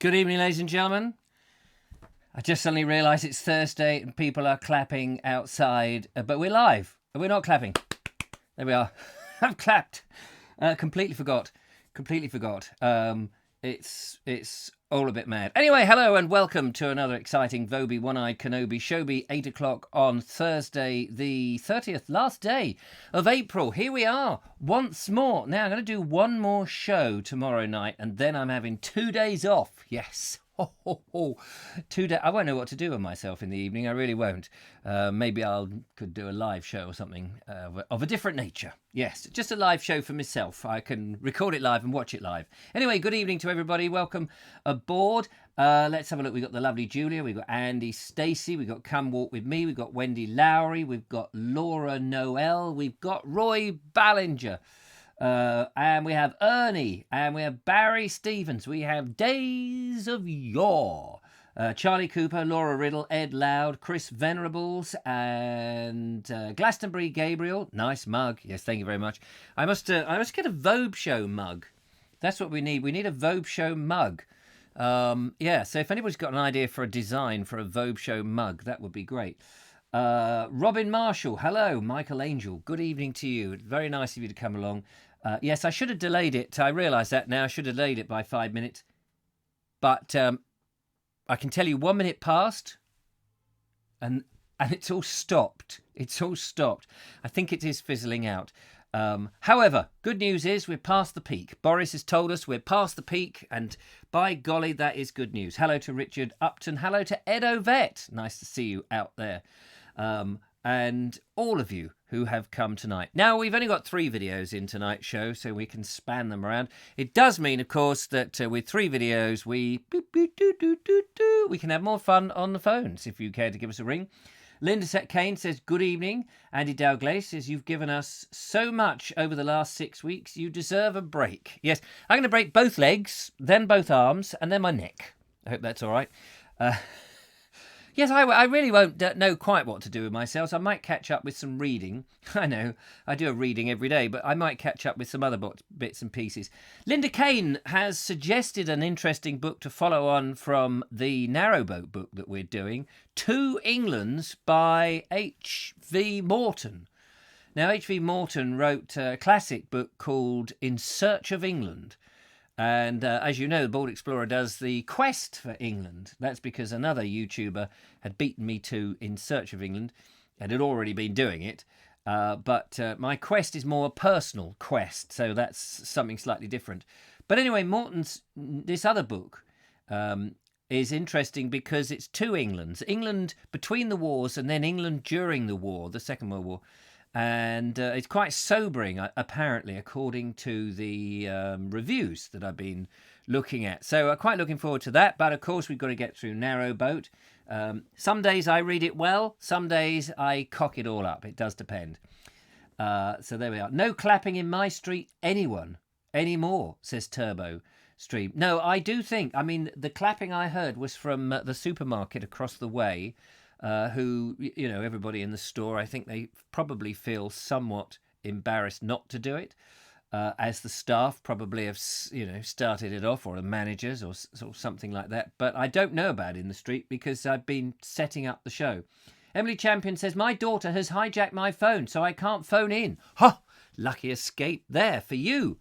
Good evening, ladies and gentlemen. I just suddenly realised it's Thursday and people are clapping outside, but we're live. We're not clapping. There we are. I've clapped. Completely forgot. It's all a bit mad. Anyway, hello and welcome to another exciting Vobes One-Eyed Kenobi Showbie 8 o'clock on Thursday, the 30th, last day of April. Here we are once more. Now, I'm going to do one more show tomorrow night and then I'm having 2 days off. Yes. 2 days. I won't know what to do with myself in the evening. I really won't. Maybe could do a live show or something of a different nature. Yes, just a live show for myself. I can record it live and watch it live. Anyway, good evening to everybody. Welcome aboard. Let's have a look. We've got the lovely Julia. We've got Andy Stacey. We've got Come Walk With Me. We've got Wendy Lowry. We've got Laura Noel. We've got Roy Ballinger. And we have Ernie, and we have Barry Stevens, we have Days of Yore, Charlie Cooper, Laura Riddle, Ed Loud, Chris Venables, and Glastonbury Gabriel. Nice mug, yes, thank you very much. I must get a Vobes Show mug. That's what we need. We need a Vobes Show mug. Yeah, so if anybody's got an idea for a design for a Vobes Show mug, that would be great. Robin Marshall, hello. Michael Angel, good evening to you. Very nice of you to come along. Yes, I should have delayed it. I realise that now. I should have delayed it by 5 minutes. But I can tell you 1 minute passed and it's all stopped. It's all stopped. I think it is fizzling out. However, good news is we're past the peak. Boris has told us we're past the peak, and by golly, that is good news. Hello to Richard Upton. Hello to Ed Ovett. Nice to see you out there. And all of you who have come tonight. Now, we've only got 3 videos in tonight's show, so we can span them around. It does mean, of course, that with 3 videos, we can have more fun on the phones, if you care to give us a ring. Linda Set Kane says, good evening. Andy Dalglaze says, you've given us so much over the last 6 weeks. You deserve a break. Yes, I'm going to break both legs, then both arms, and then my neck. I hope that's all right. Yes, I really won't know quite what to do with myself. So I might catch up with some reading. I know, I do a reading every day, but I might catch up with some other bits and pieces. Linda Kane has suggested an interesting book to follow on from the Narrowboat book that we're doing, Two Englands by H.V. Morton. Now, H.V. Morton wrote a classic book called In Search of England. And as you know, the Bold Explorer does the quest for England. That's because another YouTuber had beaten me to In Search of England and had already been doing it. But my quest is more a personal quest, so that's something slightly different. But anyway, this other book is interesting because it's two Englands. England between the wars and then England during the war, the Second World War. And it's quite sobering, apparently, according to the reviews that I've been looking at. So I'm quite looking forward to that. But, of course, we've got to get through Narrowboat. Some days I read it well. Some days I cock it all up. It does depend. So there we are. No clapping in my street, anyone, anymore, says Turbo Stream. No, I do think, I mean, the clapping I heard was from the supermarket across the way. Who, you know, everybody in the store, I think they probably feel somewhat embarrassed not to do it, as the staff probably have, you know, started it off, or the managers or something like that. But I don't know about it in the street because I've been setting up the show. Emily Champion says, my daughter has hijacked my phone, so I can't phone in. Ha! Lucky escape there for you,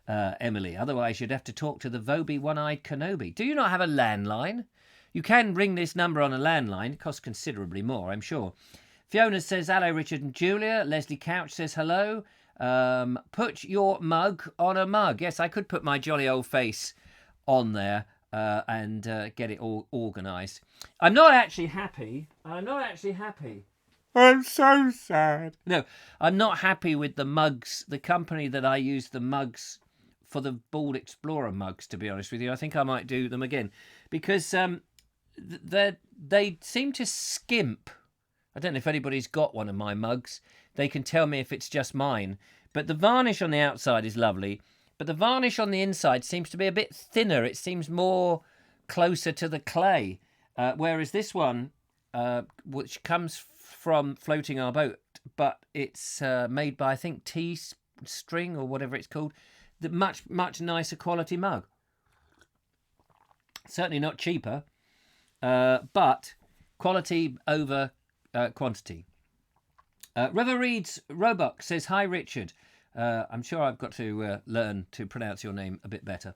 Emily. Otherwise, you'd have to talk to the Vobes One-Eyed Kenobi. Do you not have a landline? You can ring this number on a landline. It costs considerably more, I'm sure. Fiona says, hello, Richard and Julia. Leslie Couch says, hello. Put your mug on a mug. Yes, I could put my jolly old face on there and get it all organised. I'm not actually happy. I'm so sad. No, I'm not happy with the mugs, the company that I use the mugs for, the Bald Explorer mugs, to be honest with you. I think I might do them again because... They seem to skimp. I don't know if anybody's got one of my mugs. They can tell me if it's just mine. But the varnish on the outside is lovely. But the varnish on the inside seems to be a bit thinner. It seems more closer to the clay. Whereas this one, which comes from Floating Our Boat, but it's made by, I think, T-string or whatever it's called, the much nicer quality mug. Certainly not cheaper, but quality over quantity. River Reads Roebuck says, hi, Richard. I'm sure I've got to learn to pronounce your name a bit better.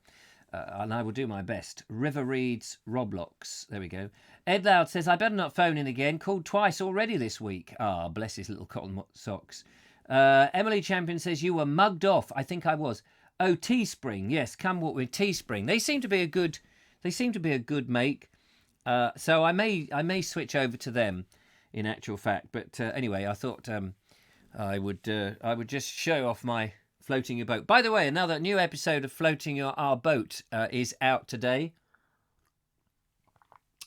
And I will do my best. River Reads Roblox. There we go. Ed Loud says, I better not phone in again. Called twice already this week. Ah, bless his little cotton socks. Emily Champion says, you were mugged off. I think I was. Oh, Teespring. Yes, come walk with Teespring. They seem to be a good make. So I may switch over to them in actual fact. But anyway, I thought I would just show off my floating your boat. By the way, another new episode of Floating Our Boat is out today,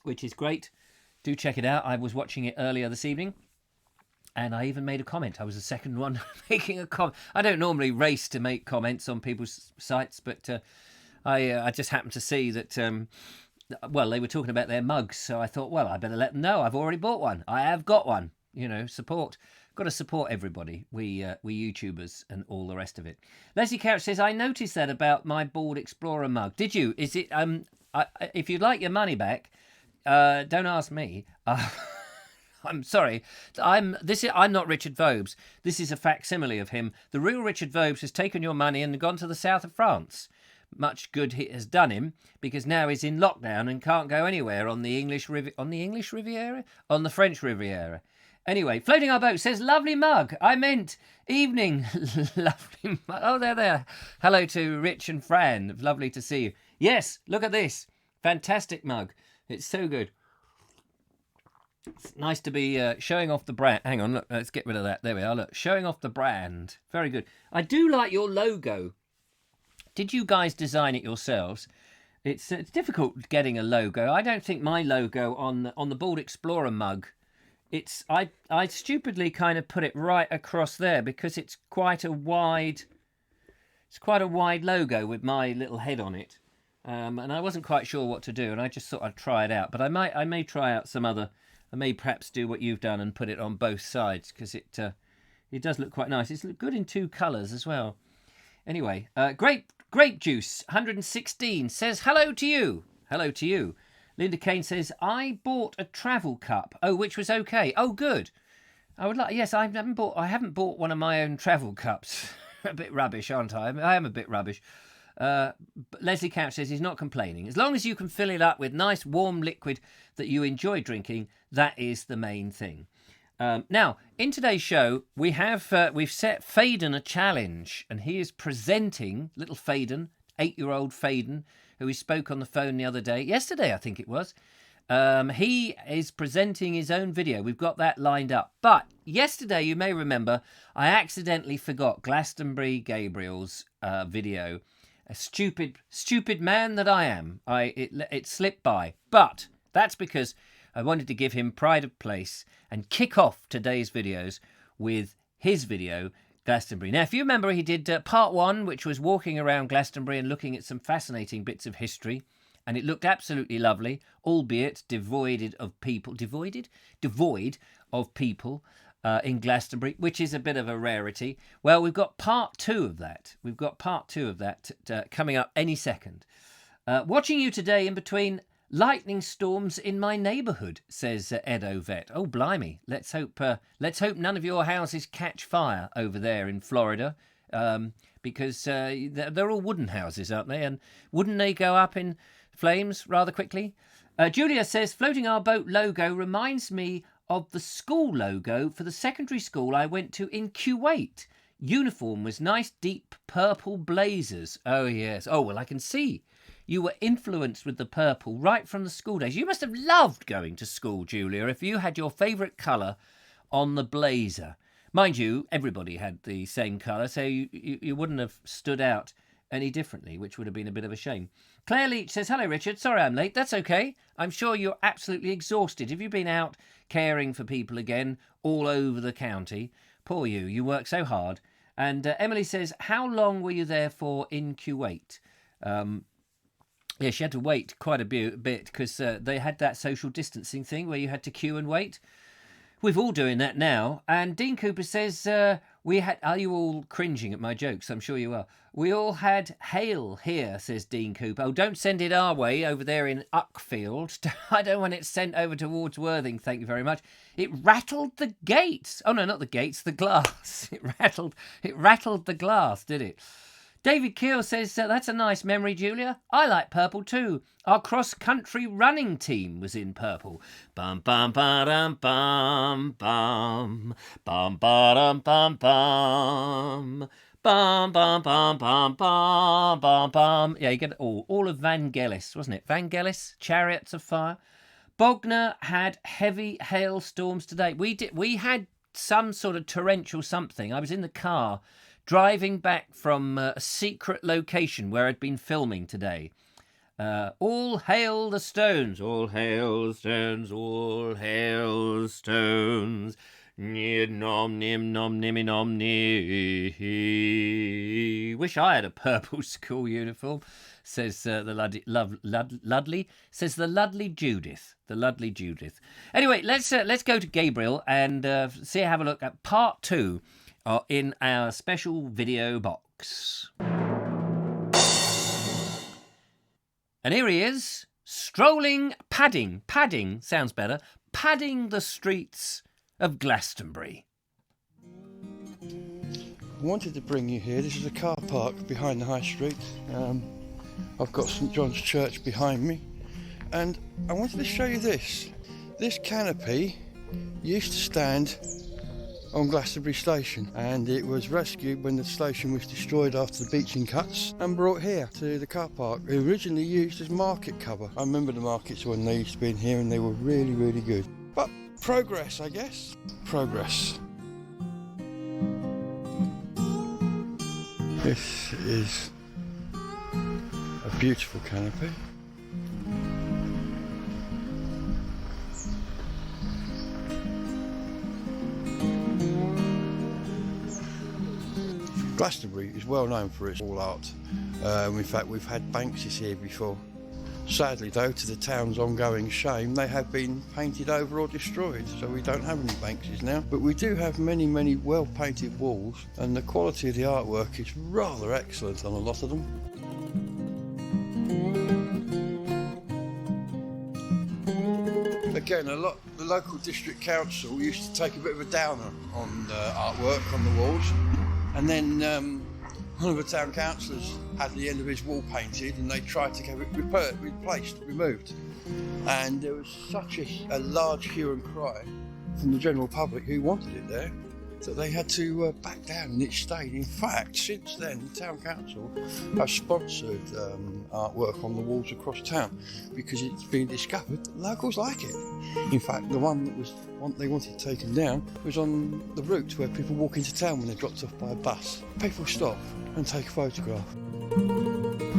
which is great. Do check it out. I was watching it earlier this evening, and I even made a comment. I was the second one making a comment. I don't normally race to make comments on people's sites, but I just happened to see that, well, they were talking about their mugs, so I thought, well, I better let them know. I've already bought one. I have got one. You know, support. Got to support everybody. We YouTubers and all the rest of it. Leslie Couch says, I noticed that about my Bored Explorer mug. Did you? Is it? If you'd like your money back, don't ask me. I'm sorry. I'm not Richard Vobes. This is a facsimile of him. The real Richard Vobes has taken your money and gone to the south of France. Much good it has done him, because now he's in lockdown and can't go anywhere on the French Riviera. Anyway, Floating Our Boat says, lovely mug. I meant evening. Lovely mug. Oh, there. Hello to Rich and Fran. Lovely to see you. Yes, look at this. Fantastic mug. It's so good. It's nice to be showing off the brand. Hang on, look, let's get rid of that. There we are. Look, showing off the brand. Very good. I do like your logo. Did you guys design it yourselves? It's difficult getting a logo. I don't think my logo on the Bored Explorer mug, I stupidly kind of put it right across there because it's quite a wide logo with my little head on it, and I wasn't quite sure what to do, and I just thought I'd try it out. But I may try out some other. I may perhaps do what you've done and put it on both sides, because it does look quite nice. It's good in two colours as well. Anyway, grape juice 116 says hello to you. Hello to you. Linda Kane says, I bought a travel cup. Oh, which was okay. Oh, good. I would like. Yes, I haven't bought one of my own travel cups. A bit rubbish, aren't I? I am a bit rubbish. But Leslie Couch says he's not complaining. As long as you can fill it up with nice warm liquid that you enjoy drinking, that is the main thing. Now, in today's show, we've set Faden a challenge, and he is presenting little Faden, 8-year-old Faden, who we spoke on the phone the other day. Yesterday, I think it was. He is presenting his own video. We've got that lined up. But yesterday, you may remember, I accidentally forgot Glastonbury Gabriel's video. A stupid man that I am. It slipped by. But that's because I wanted to give him pride of place and kick off today's videos with his video, Glastonbury. Now, if you remember, he did part one, which was walking around Glastonbury and looking at some fascinating bits of history. And it looked absolutely lovely, albeit devoid of people in Glastonbury, which is a bit of a rarity. Well, we've got part two of that. Coming up any second. Watching you today in between lightning storms in my neighbourhood, says Edo Vet. Oh, blimey. Let's hope none of your houses catch fire over there in Florida, because they're all wooden houses, aren't they? And wouldn't they go up in flames rather quickly? Julia says, Floating Our Boat logo reminds me of the school logo for the secondary school I went to in Kuwait. Uniform was nice, deep purple blazers. Oh, yes. Oh, well, I can see. You were influenced with the purple right from the school days. You must have loved going to school, Julia, if you had your favourite colour on the blazer. Mind you, everybody had the same colour, so you wouldn't have stood out any differently, which would have been a bit of a shame. Claire Leach says, hello, Richard. Sorry I'm late. That's okay. I'm sure you're absolutely exhausted. Have you been out caring for people again all over the county? Poor you. You work so hard. And Emily says, how long were you there for in Kuwait? Yeah, she had to wait quite a bit because they had that social distancing thing where you had to queue and wait. We're all doing that now. And Dean Cooper says, we had... Are you all cringing at my jokes? I'm sure you are. We all had hail here, says Dean Cooper. Oh, don't send it our way over there in Uckfield. I don't want it sent over towards Worthing, thank you very much. It rattled the gates. Oh, no, not the gates, the glass. It rattled the glass, did it? David Keel says, that's a nice memory, Julia. I like purple too. Our cross-country running team was in purple. Bum, bum, ba-dum, bum, bum. Bum, ba-dum, bum, bum. Bum, bum, bum, bum, bum, bum, bum. Yeah, you get it all of Vangelis, wasn't it? Vangelis, Chariots of Fire. Bognor had heavy hailstorms today. We had some sort of torrential something. I was in the car driving back from a secret location where I'd been filming today. All hail the stones, all hail the stones, all hail the stones. Nom nim nom nimmy nom ni. Wish I had a purple school uniform, says the Ludley. Says the Ludley Judith. The Ludley Judith. Anyway, let's go to Gabriel and have a look at part 2 in our special video box. And here he is, padding sounds better, padding the streets of Glastonbury. I wanted to bring you here. This is a car park behind the high street. I've got St John's Church behind me, and I wanted to show you this. This canopy used to stand on Glastonbury station, and it was rescued when the station was destroyed after the beaching cuts and brought here to the car park. Originally used as market cover. I remember the markets when they used to be in here, and they were really, really good. But progress, I guess. Progress. This is a beautiful canopy. Glastonbury is well known for its wall art. In fact, we've had Banksy's here before. Sadly though, to the town's ongoing shame, they have been painted over or destroyed, so we don't have any Banksy's now. But we do have many, many well-painted walls, and the quality of the artwork is rather excellent on a lot of them. Again, the local district council used to take a bit of a downer on artwork on the walls, and then one of the town councillors had the end of his wall painted, and they tried to have it removed. And there was such a large hue and cry from the general public who wanted it there, that they had to back down, and it stayed. In fact, since then, the town council have sponsored artwork on the walls across town, because it's been discovered that locals like it. In fact, the one that they wanted taken down was on the route where people walk into town when they're dropped off by a bus. People stop and take a photograph.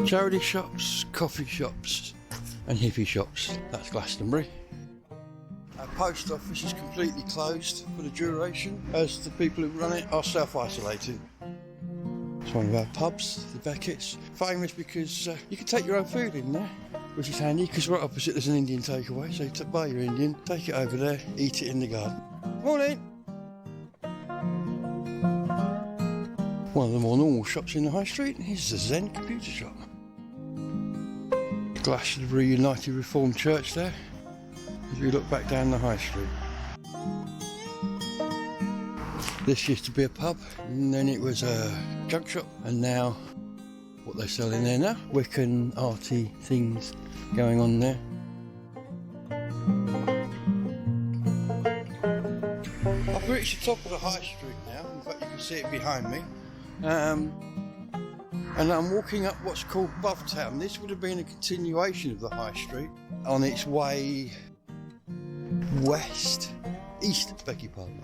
Charity shops, coffee shops and hippie shops. That's Glastonbury. Our post office is completely closed for the duration, as the people who run it are self-isolating. It's one of our pubs, the Beckett's, famous because you can take your own food in there, which is handy because right opposite there's an Indian takeaway, so you buy your Indian, take it over there, eat it in the garden. Morning! One of the more normal shops in the high street is the Zen computer shop. Glastonbury United Reformed Church there, as we look back down the high street. This used to be a pub, and then it was a junk shop, and now what they sell in there now, Wiccan arty things going on there. I've reached the top of the high street now, in fact you can see it behind me, and I'm walking up what's called Bovetown. This would have been a continuation of the high street on its way east, beg your pardon.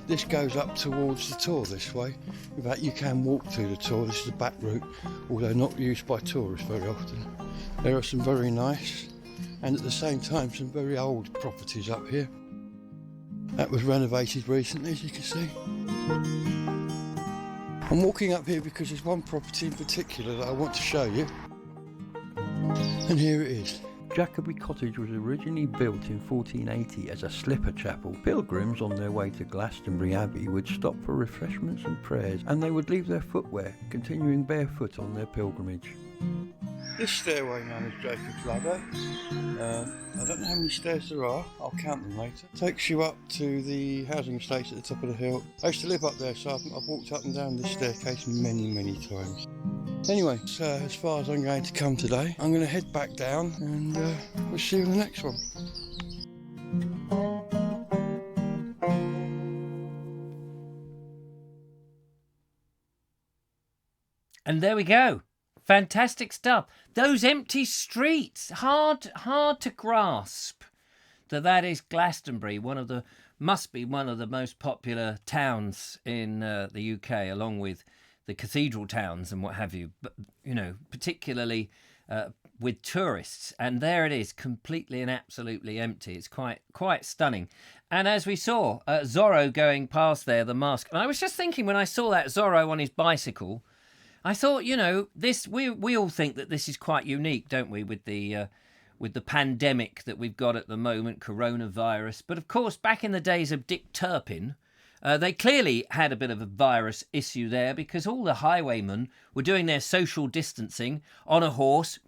This goes up towards the Tor this way. In fact, you can walk to the Tor. This is a back route, although not used by tourists very often. There are some very nice, and at the same time, some very old properties up here. That was renovated recently, as you can see. I'm walking up here because there's one property in particular that I want to show you. And here it is. Jacoby Cottage was originally built in 1480 as a slipper chapel. Pilgrims on their way to Glastonbury Abbey would stop for refreshments and prayers, and they would leave their footwear, continuing barefoot on their pilgrimage. This stairway known as Jacob's Ladder, I don't know how many stairs there are, I'll count them later, takes you up to the housing estate at the top of the hill. I used to live up there, so I've walked up and down this staircase many times. Anyway, so as far as I'm going to come today, I'm going to head back down and we'll see you in the next one. And there we go. Fantastic stuff. Those empty streets, hard to grasp that is Glastonbury, must be one of the most popular towns in the UK, along with the cathedral towns and what have you. But particularly with tourists, and there it is, completely and absolutely empty. It's quite stunning. And as we saw, Zorro going past there, the mask. And I was just thinking when I saw that Zorro on his bicycle, I thought, this we all think that this is quite unique, don't we, with the pandemic that we've got at the moment, coronavirus. But of course, back in the days of Dick Turpin, they clearly had a bit of a virus issue there, because all the highwaymen were doing their social distancing on a horse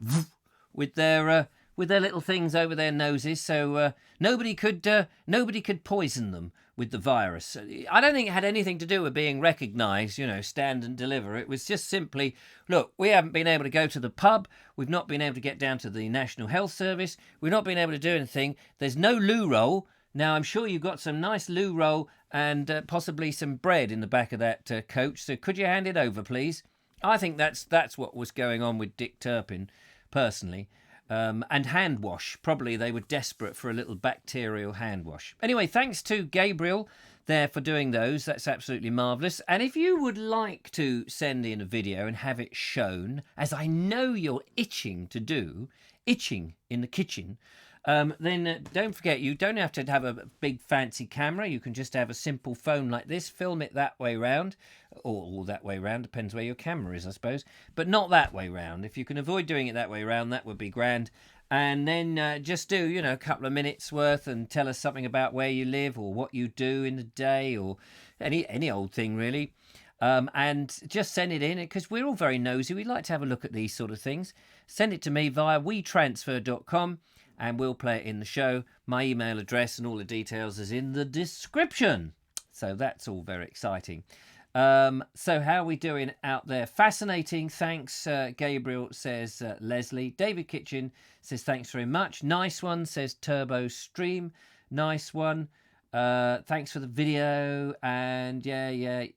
with their little things over their noses, so nobody could poison them with the virus. I don't think it had anything to do with being recognised, stand and deliver. It was just simply, look, we haven't been able to go to the pub, we've not been able to get down to the National Health Service, we've not been able to do anything, there's no loo roll. Now, I'm sure you've got some nice loo roll and possibly some bread in the back of that coach, so could you hand it over, please? I think that's what was going on with Dick Turpin, personally. And hand wash. Probably they were desperate for a little bacterial hand wash. Anyway, thanks to Gabriel there for doing those. That's absolutely marvellous. And if you would like to send in a video and have it shown, as I know you're itching to do, itching in the kitchen, then don't forget, you don't have to have a big fancy camera. You can just have a simple phone like this, film it that way round, or that way round, depends where your camera is, I suppose, but not that way round. If you can avoid doing it that way round, that would be grand. And then just do, a couple of minutes worth and tell us something about where you live or what you do in the day, or any old thing really. And just send it in, because we're all very nosy. We like to have a look at these sort of things. Send it to me via wetransfer.com. and we'll play it in the show. My email address and all the details is in the description. So that's all very exciting. So how are we doing out there? Fascinating. Thanks, Gabriel, says Leslie. David Kitchen says, thanks very much. Nice one, says Turbo Stream. Nice one. Thanks for the video. And yeah.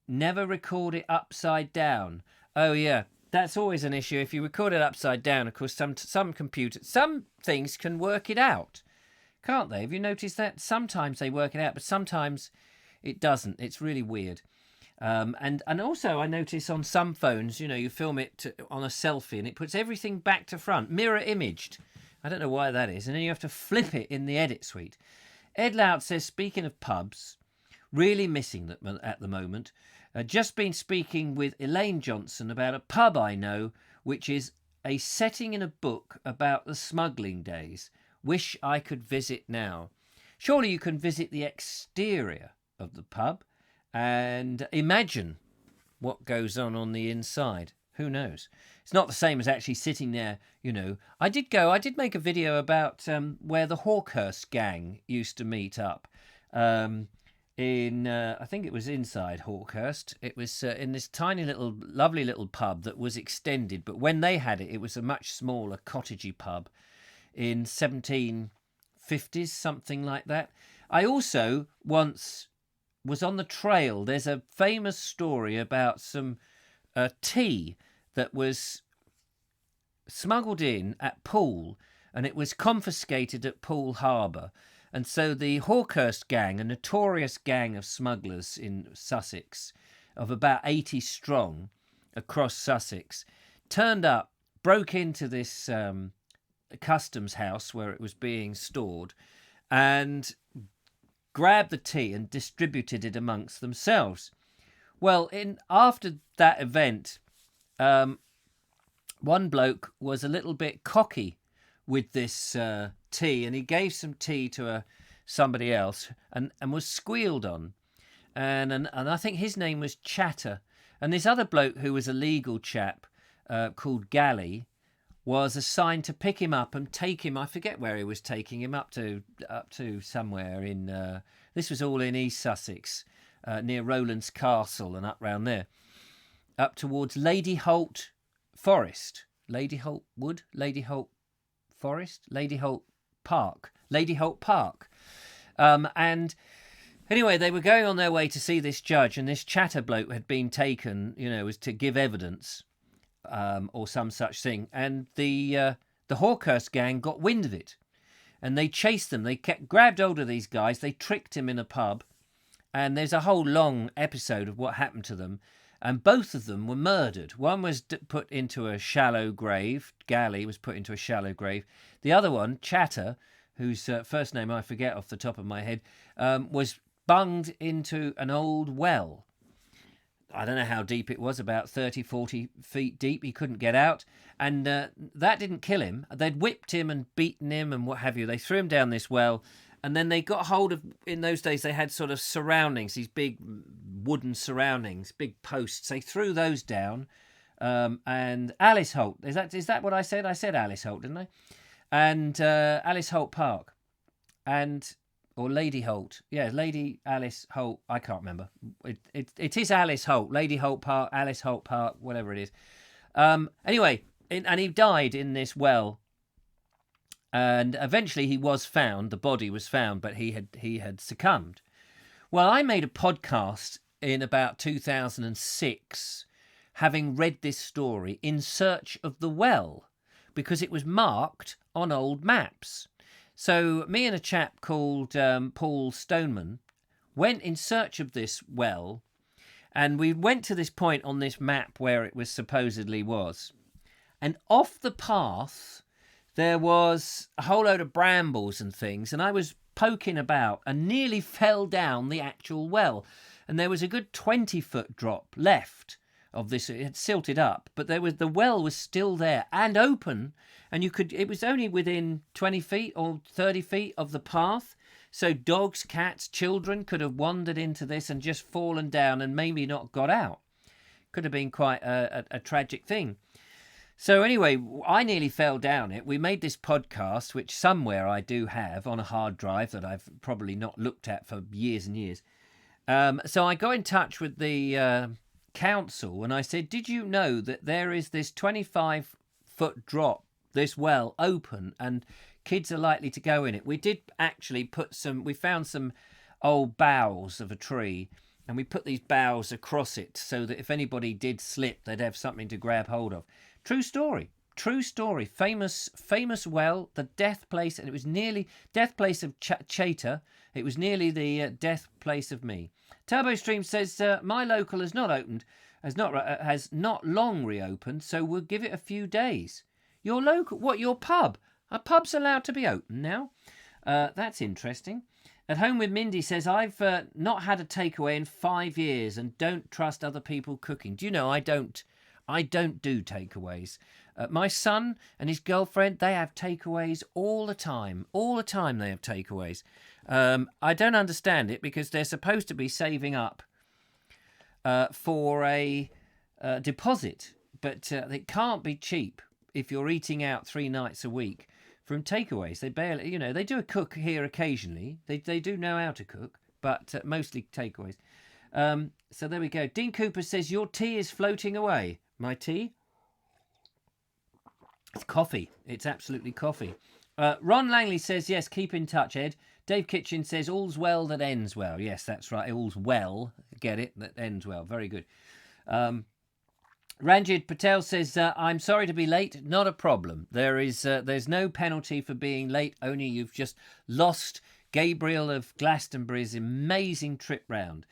Never record it upside down. Oh, yeah. That's always an issue. If you record it upside down, of course, some things can work it out, can't they? Have you noticed that? Sometimes they work it out, but sometimes it doesn't. It's really weird. And also, I notice on some phones, you film it on a selfie and it puts everything back to front, mirror imaged. I don't know why that is. And then you have to flip it in the edit suite. Ed Loud says, speaking of pubs, really missing them at the moment. Just been speaking with Elaine Johnson about a pub I know, which is a setting in a book about the smuggling days. Wish I could visit now. Surely you can visit the exterior of the pub and imagine what goes on the inside. Who knows? It's not the same as actually sitting there, I did make a video about where the Hawkhurst gang used to meet up. I think it was inside Hawkhurst. It was in this tiny little, lovely little pub that was extended. But when they had it, it was a much smaller, cottagey pub in 1750s, something like that. I also once was on the trail. There's a famous story about some tea that was smuggled in at Poole, and it was confiscated at Poole Harbour. And so the Hawkhurst gang, a notorious gang of smugglers in Sussex, of about 80 strong across Sussex, turned up, broke into this customs house where it was being stored, and grabbed the tea and distributed it amongst themselves. Well, after that event, one bloke was a little bit cocky with this tea, and he gave some tea to somebody else, and was squealed on, and I think his name was Chatter, and this other bloke who was a legal chap called Galley was assigned to pick him up and take him. I forget where he was taking him up to somewhere in. This was all in East Sussex, near Rowland's Castle and up round there, up towards Lady Holt Forest, Lady Holt Wood, Lady Holt Forest, Lady Holt Park, and anyway, they were going on their way to see this judge, and this Chatter bloke had been taken, was to give evidence. Or some such thing, and the Hawkhurst gang got wind of it, and they chased them. They grabbed hold of these guys. They tricked him in a pub, and there's a whole long episode of what happened to them. And both of them were murdered. One was put into a shallow grave. Galley was put into a shallow grave. The other one, Chatter, whose first name I forget off the top of my head, was bunged into an old well. I don't know how deep it was, about 30, 40 feet deep. He couldn't get out. And that didn't kill him. They'd whipped him and beaten him and what have you. They threw him down this well. And then they got hold of, in those days, they had sort of surroundings, these big wooden surroundings, big posts. They threw those down. And Alice Holt, is that what I said? I said Alice Holt, didn't I? And Alice Holt Park. Or Lady Holt. Yeah, Lady Alice Holt. I can't remember. It is Alice Holt. Lady Holt Park, Alice Holt Park, whatever it is. Anyway, and he died in this well. And eventually he was found. The body was found, but he had succumbed. Well, I made a podcast in about 2006, having read this story, In Search of the Well, because it was marked on old maps. So me and a chap called Paul Stoneman went in search of this well, and we went to this point on this map where it was supposedly was. And off the path, there was a whole load of brambles and things, and I was poking about and nearly fell down the actual well. And there was a good 20-foot drop left of this. It had silted up, but the well was still there and open, and it was only within 20 feet or 30 feet of the path. So dogs, cats, children could have wandered into this and just fallen down and maybe not got out. Could have been quite a tragic thing. So anyway, I nearly fell down it. We made this podcast, which somewhere I do have on a hard drive that I've probably not looked at for years and years. So I got in touch with the council and I said, did you know that there is this 25-foot drop, this well, open, and kids are likely to go in it? We did actually we found some old boughs of a tree, and we put these boughs across it so that if anybody did slip, they'd have something to grab hold of. True story. Famous well, the death place, and it was nearly death place of Chater. It was nearly the death place of me. TurboStream says my local has not long reopened, so we'll give it a few days. Your local, what? Your pub? Are pubs allowed to be open now? That's interesting. At Home with Mindy says, I've not had a takeaway in 5 years and don't trust other people cooking. Do you know, I don't do takeaways. My son and his girlfriend, they have takeaways all the time. All the time they have takeaways. I don't understand it because they're supposed to be saving up for a deposit. But it can't be cheap if you're eating out 3 nights a week from takeaways. They barely, they do a cook here occasionally. They do know how to cook, but mostly takeaways. So there we go. Dean Cooper says, your tea is floating away. My tea? It's coffee. It's absolutely coffee. Ron Langley says, yes, keep in touch, Ed. Dave Kitchen says, all's well that ends well. Yes, that's right. All's well. Get it? That ends well. Very good. Ranjit Patel says, I'm sorry to be late. Not a problem. There's no penalty for being late. Only you've just lost Gabriel of Glastonbury's amazing trip round.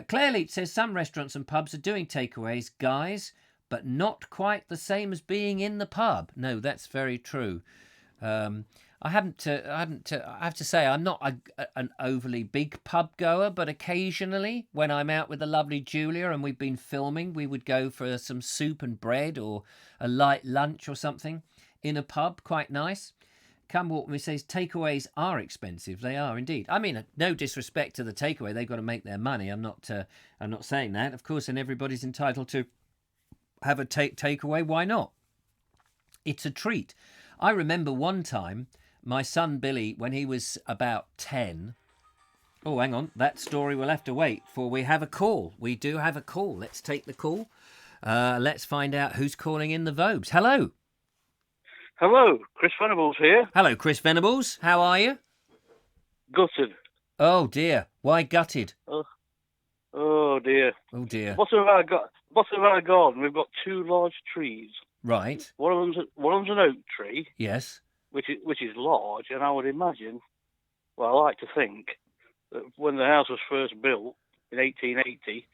Claire Leach says, some restaurants and pubs are doing takeaways, guys, but not quite the same as being in the pub. No, that's very true. I have to say, I'm not an overly big pub goer, but occasionally when I'm out with the lovely Julia and we've been filming, we would go for some soup and bread or a light lunch or something in a pub, quite nice. Come walk with me, says takeaways are expensive. They are indeed. I mean, no disrespect to the takeaway. They've got to make their money. I'm not saying that. Of course, and everybody's entitled to have a takeaway. Why not? It's a treat. I remember one time, my son Billy, when he was about 10... Oh, hang on. That story will have to wait for we have a call. We do have a call. Let's take the call. Let's find out who's calling in the Vobes. Hello. Hello, Chris Venables here. Hello, Chris Venables. How are you? Gutted. Oh, dear. Why gutted? Oh dear. Oh, dear. Bottom of our garden, we've got 2 large trees. Right. One of them's an oak tree. Yes. Which is large, and I would imagine, well, I like to think that when the house was first built in 1880,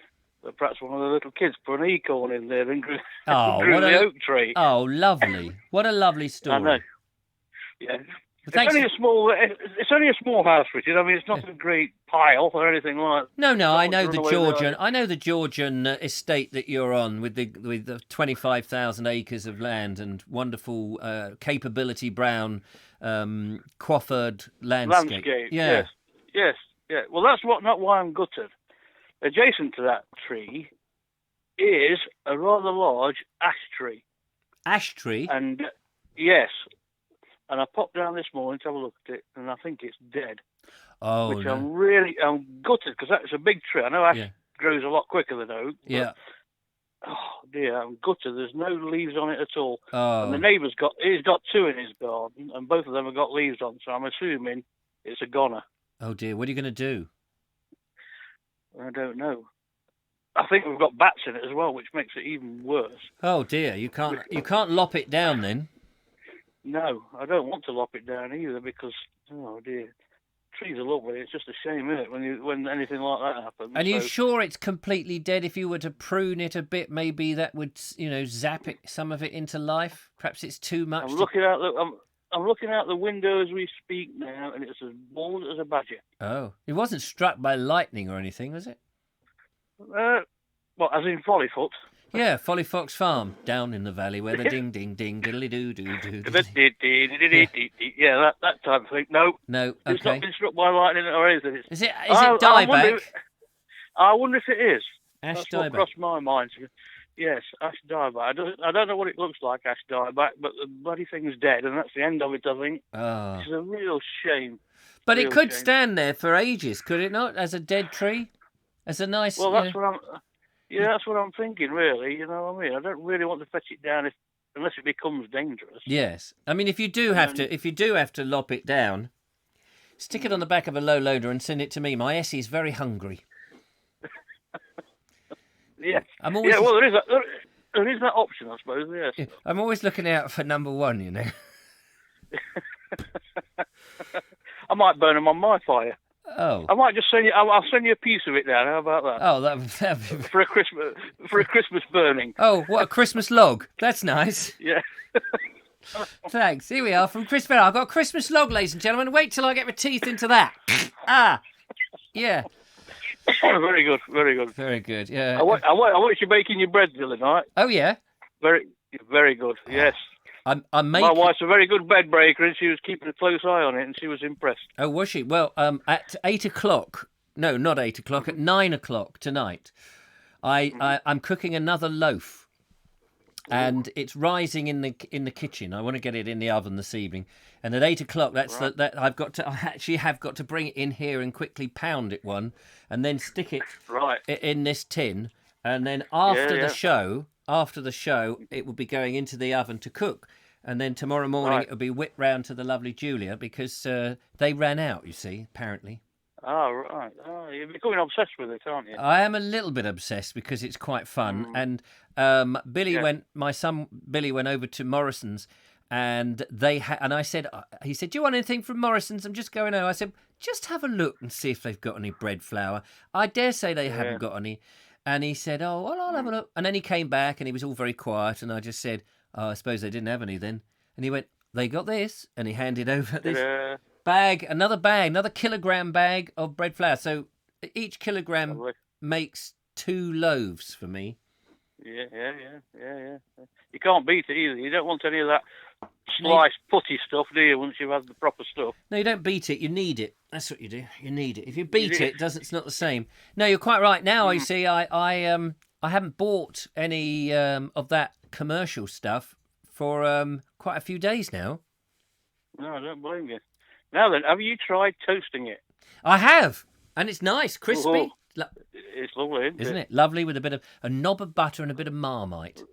that perhaps one of the little kids put an acorn in there and grew, grew the oak tree. Oh, lovely! What a lovely story. I know. Yeah. Well, It's only a small house, Richard. I mean, it's not a great pile or anything like that. No. I know the Georgian estate that you're on with the 25,000 acres of land and wonderful capability brown coiffured landscape. Yeah. Yes. Well, that's not why I'm gutted. Adjacent to that tree is a rather large ash tree. Ash tree? And yes. And I popped down this morning to have a look at it, and I think it's dead. Oh, which no. I'm gutted, because that's a big tree. I know ash grows a lot quicker than oak. Yeah. Oh dear, I'm gutted. There's no leaves on it at all. Oh. And the neighbour's he's got 2 in his garden, and both of them have got leaves on, so I'm assuming it's a goner. Oh dear, what are you going to do? I don't know. I think we've got bats in it as well, which makes it even worse. Oh dear, you can't lop it down then. No, I don't want to lop it down either, because oh dear, trees are lovely. It's just a shame, isn't it, when anything like that happens. And you sure it's completely dead? If you were to prune it a bit, maybe that would zap some of it into life. Perhaps it's too much. I'm looking out the window as we speak now, and it's as bald as a badger. Oh, it wasn't struck by lightning or anything, was it? Well, as in Follyfoot. Yeah, Follyfox Farm, down in the valley where the ding ding ding diddly doo doo doo. Yeah, that type of thing. No, okay. It's not been struck by lightning or anything. Is it dieback? I wonder if it is. Ash That's dieback. what crossed my mind. Yes, ash dieback. I don't know what it looks like, ash dieback, but the bloody thing's dead, and that's the end of it, I think. Oh. It's a real shame. But it could stand there for ages, could it not? As a dead tree, as a nice. Well, that's what I'm. Yeah, that's what I'm thinking, really. You know what I mean? I don't really want to fetch it down unless it becomes dangerous. Yes, I mean, if you do have to lop it down, stick it on the back of a low loader and send it to me. My Essie's very hungry. Yes. I'm always. Yeah, well, there is that option, I suppose. Yes. I'm always looking out for number 1. You know. I might burn them on my fire. Oh. I might just send you. I'll send you a piece of it now. How about that? Oh, that'd be... for a Christmas burning. Oh, what a Christmas log! That's nice. Yeah. Thanks. Here we are from Chris Farrell. I've got a Christmas log, ladies and gentlemen. Wait till I get my teeth into that. Yeah. Very good. Very good. Very good. Yeah. I watched you baking your bread the other night. Oh yeah. Very, very good. Yes. I'm making... My wife's a very good bed breaker, and she was keeping a close eye on it, and she was impressed. Oh, was she? Well, at 8 o'clock. No, not 8 o'clock. At 9 o'clock tonight, I'm cooking another loaf, and it's rising in the kitchen. I want to get it in the oven this evening. And at 8 o'clock, I actually have got to bring it in here and quickly pound it one, and then stick it in this tin, and then after the show, it will be going into the oven to cook. And then tomorrow morning, it'll be whipped round to the lovely Julia, because they ran out, you see, apparently. Oh, right. Oh, you're becoming obsessed with it, aren't you? I am a little bit obsessed because it's quite fun. And my son Billy went over to Morrison's, and and I said, he said, do you want anything from Morrison's? I'm just going over. I said, just have a look and see if they've got any bread flour. I dare say they haven't got any. And he said, oh, well, I'll have a look. And then he came back and he was all very quiet. And I just said, oh, I suppose they didn't have any then. And he went, they got this. And he handed over this another kilogram bag of bread flour. So each kilogram makes 2 loaves for me. Yeah. You can't beat it either. You don't want any of that sliced putty stuff, do you? Once you've had the proper stuff. No, you don't beat it. You knead it. That's what you do. You knead it. If you beat it, it's not the same. No, you're quite right. Now you see, I haven't bought any of that commercial stuff for quite a few days now. No, I don't blame you. Now then, have you tried toasting it? I have, and it's nice, crispy. It's lovely, isn't it? Lovely with a knob of butter and a bit of Marmite.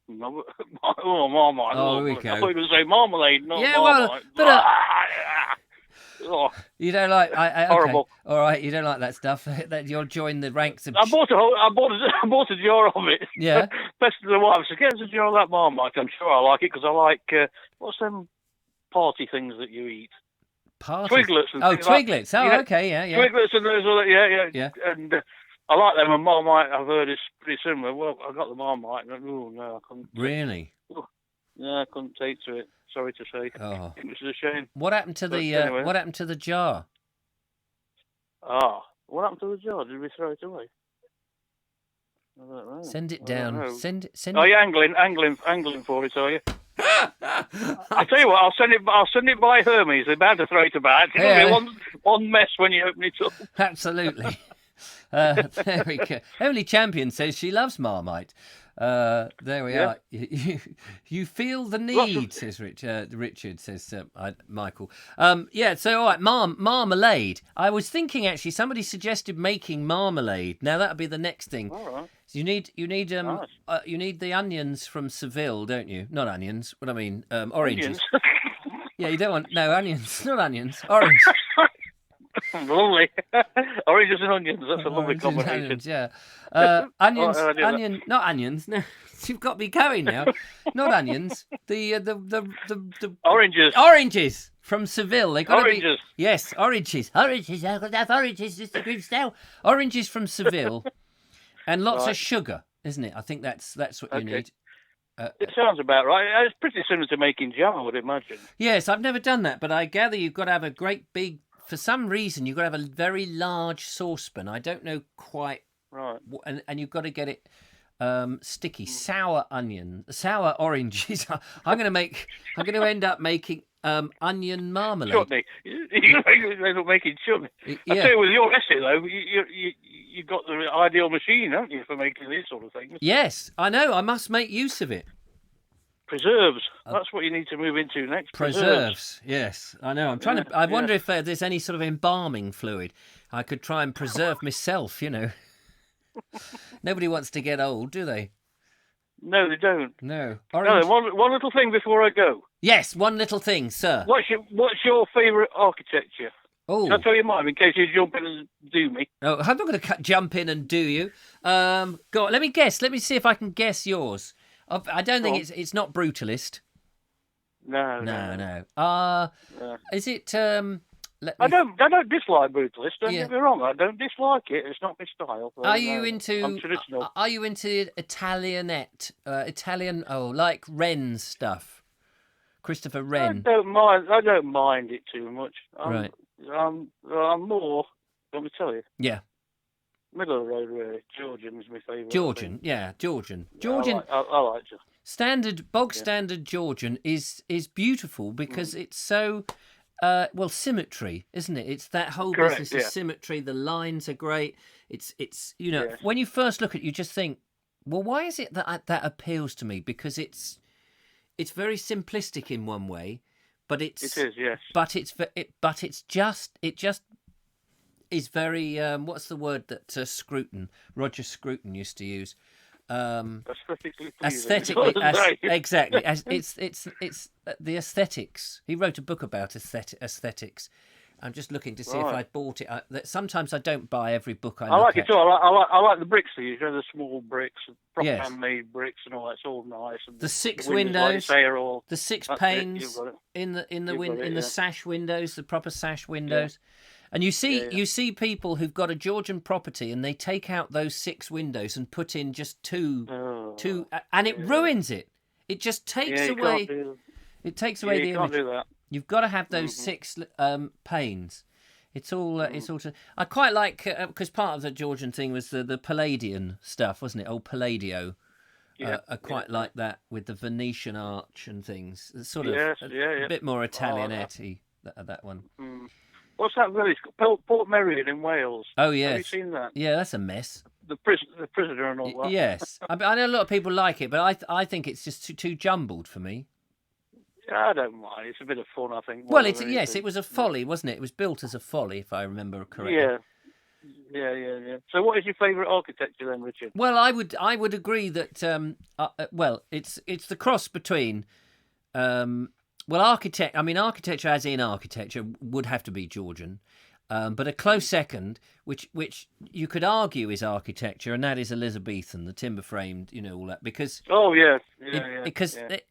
Marmite. Oh, here we go. I thought you were going to say marmalade, not Well, Marmite. but Oh, you don't like okay. horrible. All right, you don't like that stuff. That you'll join the ranks of. I bought a jar of it. Yeah. Best of the wife said, "Get us a jar of that Marmite." I'm sure I like it because I like what's them party things that you eat? Twiglets. And Twiglets. Like, okay, yeah. Twiglets and those other, yeah. And I like them. And Marmite, I've heard, is pretty similar. Well, I got the Marmite, and no, I couldn't. Really? I couldn't take to it. Sorry to say. Oh. It was a shame. What happened to anyway. What happened to the jar? What happened to the jar? Did we throw it away? I don't know. Send it down. Send. Oh, you're angling for it, are you? I tell you what, I'll send it by Hermes. They're bound to throw it about. It'll be one mess when you open it up. Absolutely. There we go. Emily Champion says she loves Marmite. There we are. You feel the need, says Richard says Michael. So all right, marmalade. I was thinking actually somebody suggested making marmalade. Now that'd be the next thing. All right. So you need you need the onions from Seville, don't you? Not onions. What I mean, oranges. Yeah, you don't want onions. Not onions. Orange. Lovely. Oranges and onions. That's a lovely combination. Onions, yeah. Onion, not onions. No, you've got me going now. Not onions. The oranges. Oranges from Seville. They got oranges. Yes, oranges. Oranges. I've got to have oranges, Mr. Grimsdale. Oranges from Seville, and lots of sugar, isn't it? I think that's what you need. It sounds about right. It's pretty similar to making jam, I would imagine. Yes, I've never done that, but I gather you've got to have a great big. For some reason, you've got to have a very large saucepan. I don't know quite. Right. And you've got to get it sticky. Sour oranges. I'm going to end up making onion marmalade. Chutney. You end up making chutney. I tell you, with your recipe though, you've got the ideal machine, haven't you, for making these sort of things? Yes, I know. I must make use of it. Preserves. That's what you need to move into next. Preserves. Yes, I know. I'm trying to. I wonder if there's any sort of embalming fluid I could try and preserve myself. Nobody wants to get old, do they? No, they don't. No. No. One little thing before I go. Yes, one little thing, sir. What's your favourite architecture? Oh, I'll tell you mine in case you jump in and do me. Oh, I'm not going to jump in and do you. Go on, let me guess. Let me see if I can guess yours. I don't think it's not brutalist. No. Is it? I don't dislike brutalist. Don't get me wrong. I don't dislike it. It's not my style. Are you into? I'm traditional. Are you into Italianette? Italian? Oh, like Wren stuff. Christopher Wren. I don't mind it too much. Right. I'm more. Let me tell you. Yeah. Middle of the road, really. Georgian is my favourite. Georgian. I like just standard Georgian is beautiful because it's so symmetry, isn't it? It's that whole business of symmetry. The lines are great. It's when you first look at it, you just think, well, why is it that appeals to me? Because it's very simplistic in one way, but it is, yes. But it just is very what's the word that Roger Scruton used to use? Aesthetically exactly. It's the aesthetics. He wrote a book about aesthetics. I'm just looking to see if I bought it. Sometimes I don't buy every book I like at. it too. I like the bricks they use. The small bricks, proper handmade bricks, and all that's all nice. And the six windows, like the six panes in the sash windows, the proper sash windows. Yeah. And you see people who've got a Georgian property and they take out those six windows and put in just two, and it ruins it. It just takes away. It takes away the image. You can't do that. You've got to have those six panes. It's all. I quite like because part of the Georgian thing was the Palladian stuff, wasn't it? Old Palladio. are quite like that with the Venetian arch and things. It's sort of a bit more Italianetti, that one. Mm. What's that village called? Port Merion in Wales. Oh, yes. Have you seen that? Yeah, that's a mess. The prisoner and all that. Yes. I know a lot of people like it, but I think it's just too jumbled for me. Yeah, I don't mind. It's a bit of fun, I think. Well, it was a folly, wasn't it? It was built as a folly, if I remember correctly. Yeah. So, what is your favourite architecture then, Richard? Well, I would agree that it's the cross between architecture as in architecture would have to be Georgian, but a close second, which you could argue is architecture, and that is Elizabethan, the timber framed, all that, because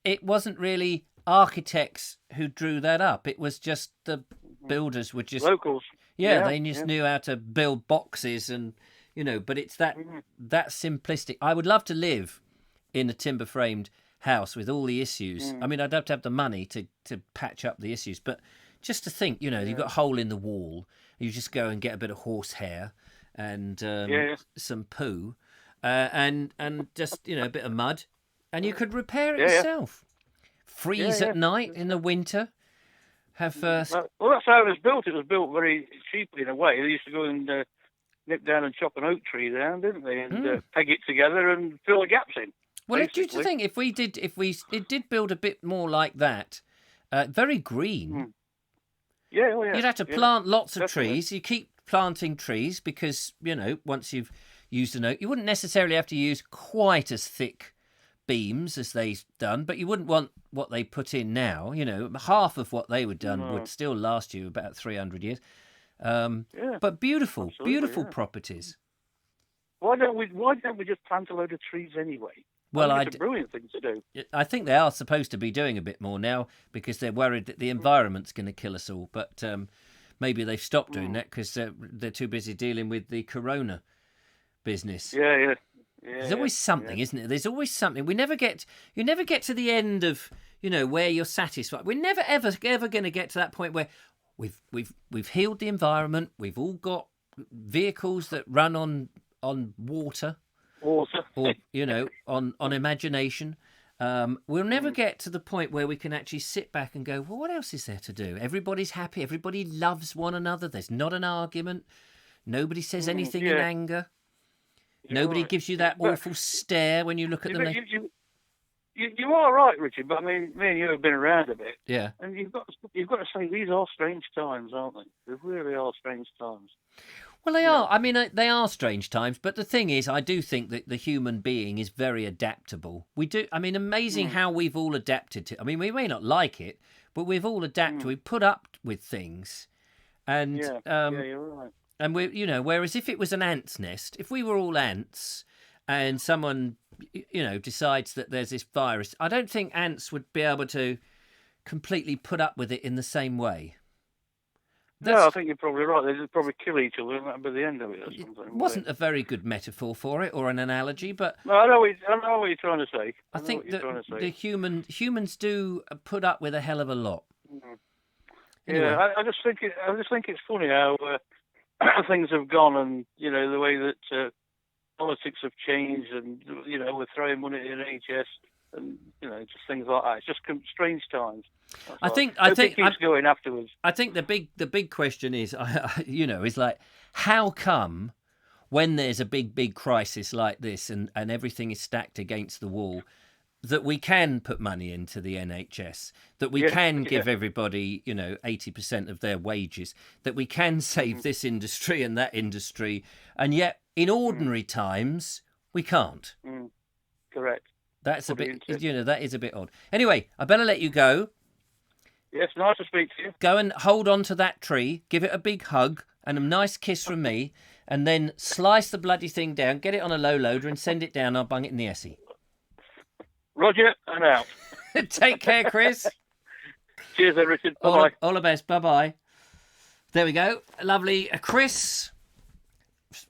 it wasn't really architects who drew that up. It was just the builders were just locals. They just knew how to build boxes and but it's that simplistic. I would love to live in a timber framed house with all the issues. I mean, I'd have to have the money to patch up the issues, but just to think, you've got a hole in the wall, you just go and get a bit of horsehair and some poo and just a bit of mud, and you could repair it yourself. Freeze at night in the winter. Well, that's how it was built. It was built very cheaply in a way. They used to go and nip down and chop an oak tree down, didn't they? And peg it together and fill the gaps in. Well, do you think if it did build a bit more like that, very green? You'd have to plant lots of trees. You keep planting trees because once you've used an oak, you wouldn't necessarily have to use quite as thick beams as they've done, but you wouldn't want what they put in now. Half of what they would done would still last you about 300 years. But beautiful properties. Why don't we just plant a load of trees anyway? Well, it's a brilliant thing to do. I think they are supposed to be doing a bit more now because they're worried that the environment's going to kill us all. But maybe they've stopped doing that because they're too busy dealing with the corona business. Yeah. There's always something, isn't it? There's always something. You never get to the end of where you're satisfied. We're never ever going to get to that point where we've healed the environment. We've all got vehicles that run on water. Or on imagination. We'll never get to the point where we can actually sit back and go, well, what else is there to do? Everybody's happy. Everybody loves one another. There's not an argument. Nobody says anything in anger. Nobody gives you that awful stare when you look at them. You are right, Richard. But I mean, me and you have been around a bit. Yeah. And you've got to say these are strange times, aren't they? They really are strange times. Well, they are. I mean, they are strange times. But the thing is, I do think that the human being is very adaptable. We do. I mean, amazing how we've all adapted to. I mean, we may not like it, but we've all adapted. We put up with things, and you're right. And whereas if it was an ant's nest, if we were all ants, and someone, decides that there's this virus, I don't think ants would be able to completely put up with it in the same way. No, I think you're probably right. They'd probably kill each other, and that'd be the end of it, or something. It wasn't a very good metaphor for it, or an analogy, but no, I know what you're trying to say. I think that the humans do put up with a hell of a lot. Anyway. Yeah, I just think it's funny how things have gone, and the way that politics have changed, and we're throwing money at the NHS, and just things like that. It's just strange times. I think it keeps going afterwards. I think the big question is, is like, how come when there's a big crisis like this and everything is stacked against the wall, that we can put money into the NHS, that we can give everybody 80% of their wages, that we can save this industry and that industry, and yet in ordinary times we can't. Correct. That's a bit, that is a bit odd. Anyway, I better let you go. Yes, nice to speak to you. Go and hold on to that tree, give it a big hug and a nice kiss from me, and then slice the bloody thing down, get it on a low loader and send it down. I'll bung it in the Essie. Roger, and out. Take care, Chris. Cheers then, Richard. Bye-bye. All the best. Bye-bye. There we go. Lovely Chris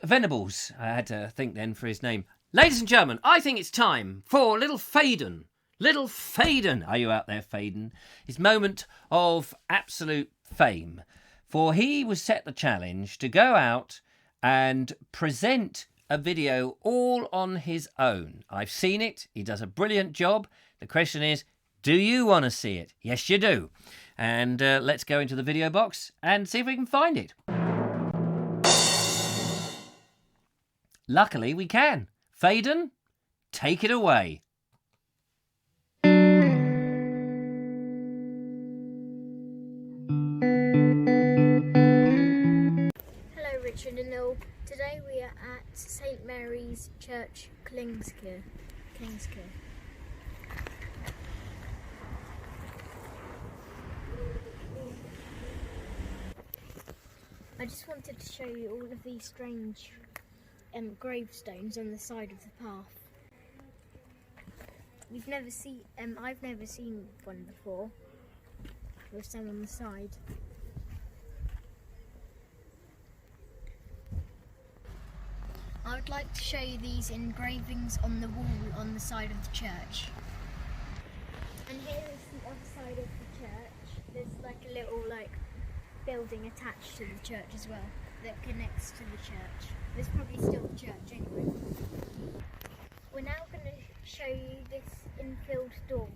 Venables. I had to think then for his name. Ladies and gentlemen, I think it's time for little Faden. Little Faden. Are you out there, Faden? His moment of absolute fame. For he was set the challenge to go out and present a video all on his own. I've seen it. He does a brilliant job. The question is, do you want to see it? Yes, you do. And let's go into the video box and see if we can find it. Luckily, we can. Faden, take it away. Hello, Richard and Neil. Today we are at St Mary's Church, Klingskir. I just wanted to show you all of these strange gravestones on the side of the path. I've never seen one before. With some on the side. I would like to show you these engravings on the wall on the side of the church. And here is the other side of the church. There's like a little building attached to the church as well that connects to the church. There's probably still the church anyway. We're now going to show you this infilled door.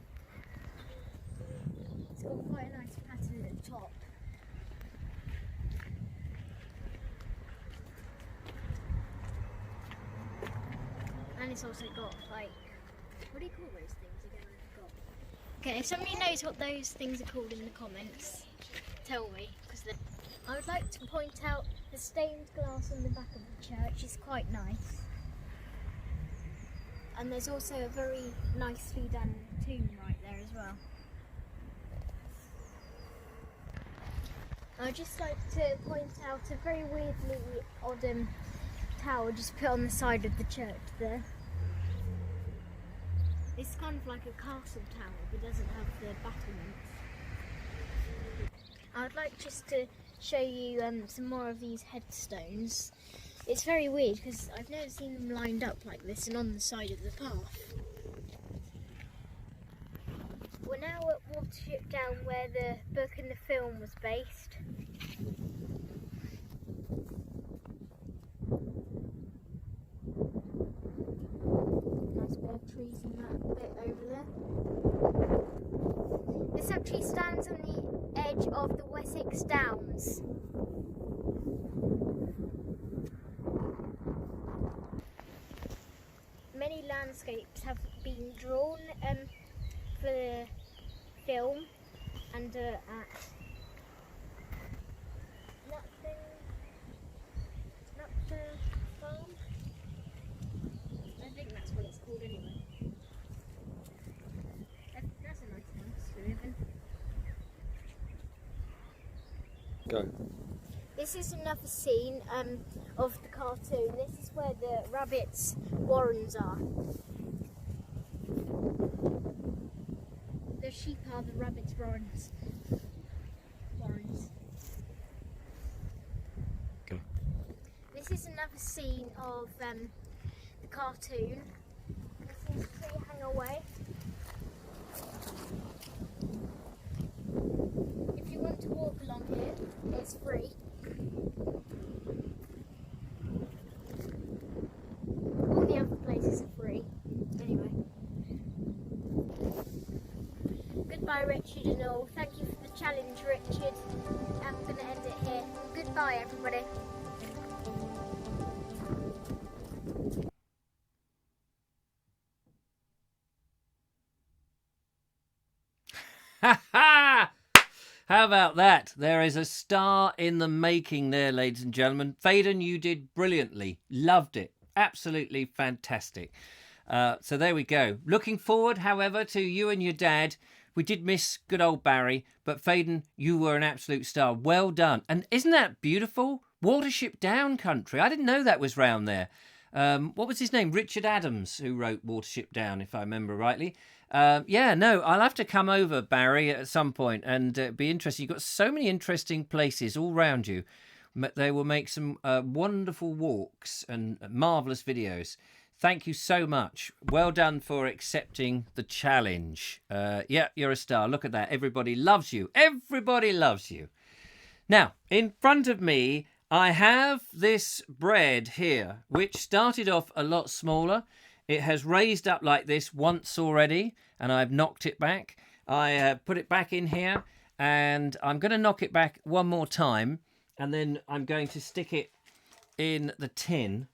It's got quite a nice pattern at the top. And it's also got what do you call those things again? I forgot. Okay, if somebody knows what those things are called in the comments, tell me, because I would like to point out the stained glass on the back of the church is quite nice. And there's also a very nicely done tomb right there as well. I'd just like to point out a very weirdly odd tower just put on the side of the church there. It's kind of like a castle tower, but doesn't have the battlements. I would like just to show you some more of these headstones. It's very weird because I've never seen them lined up like this and on the side of the path. We're now at Watership Down, where the book and the film was based. Nice bit of trees in that bit over there. This actually stands on the edge of the Wessex Downs. Many landscapes have been drawn for the film and at Nutton Farm. I think that's what it's called anyway. That's a nice house to live in. Go. This is another scene of the cartoon. This is where the rabbits' warrens are. The sheep are the rabbits' warrens. Go. This is another scene of the cartoon. This is Tree Hang Away. If you want to walk along here, it's free. All the other places are free. Anyway. Goodbye, Richard and all. Thank you for the challenge, Richard. I'm going to end it here. Goodbye, everybody. Ha ha! How about that? There is a star in the making there, ladies and gentlemen. Faden, you did brilliantly. Loved it. Absolutely fantastic. So there we go. Looking forward, however, to you and your dad. We did miss good old Barry, but Faden, you were an absolute star. Well done. And isn't that beautiful? Watership Down country. I didn't know that was round there. What was his name? Richard Adams, who wrote Watership Down, if I remember rightly. Yeah, no, I'll have to come over, Barry, at some point and be interested. You've got so many interesting places all round you. They will make some wonderful walks and marvellous videos. Thank you so much. Well done for accepting the challenge. Yeah, you're a star. Look at that. Everybody loves you. Everybody loves you. Now, in front of me, I have this bread here, which started off a lot smaller. It has raised up like this once already, and I've knocked it back. I put it back in here, and I'm going to knock it back one more time, and then I'm going to stick it in the tin,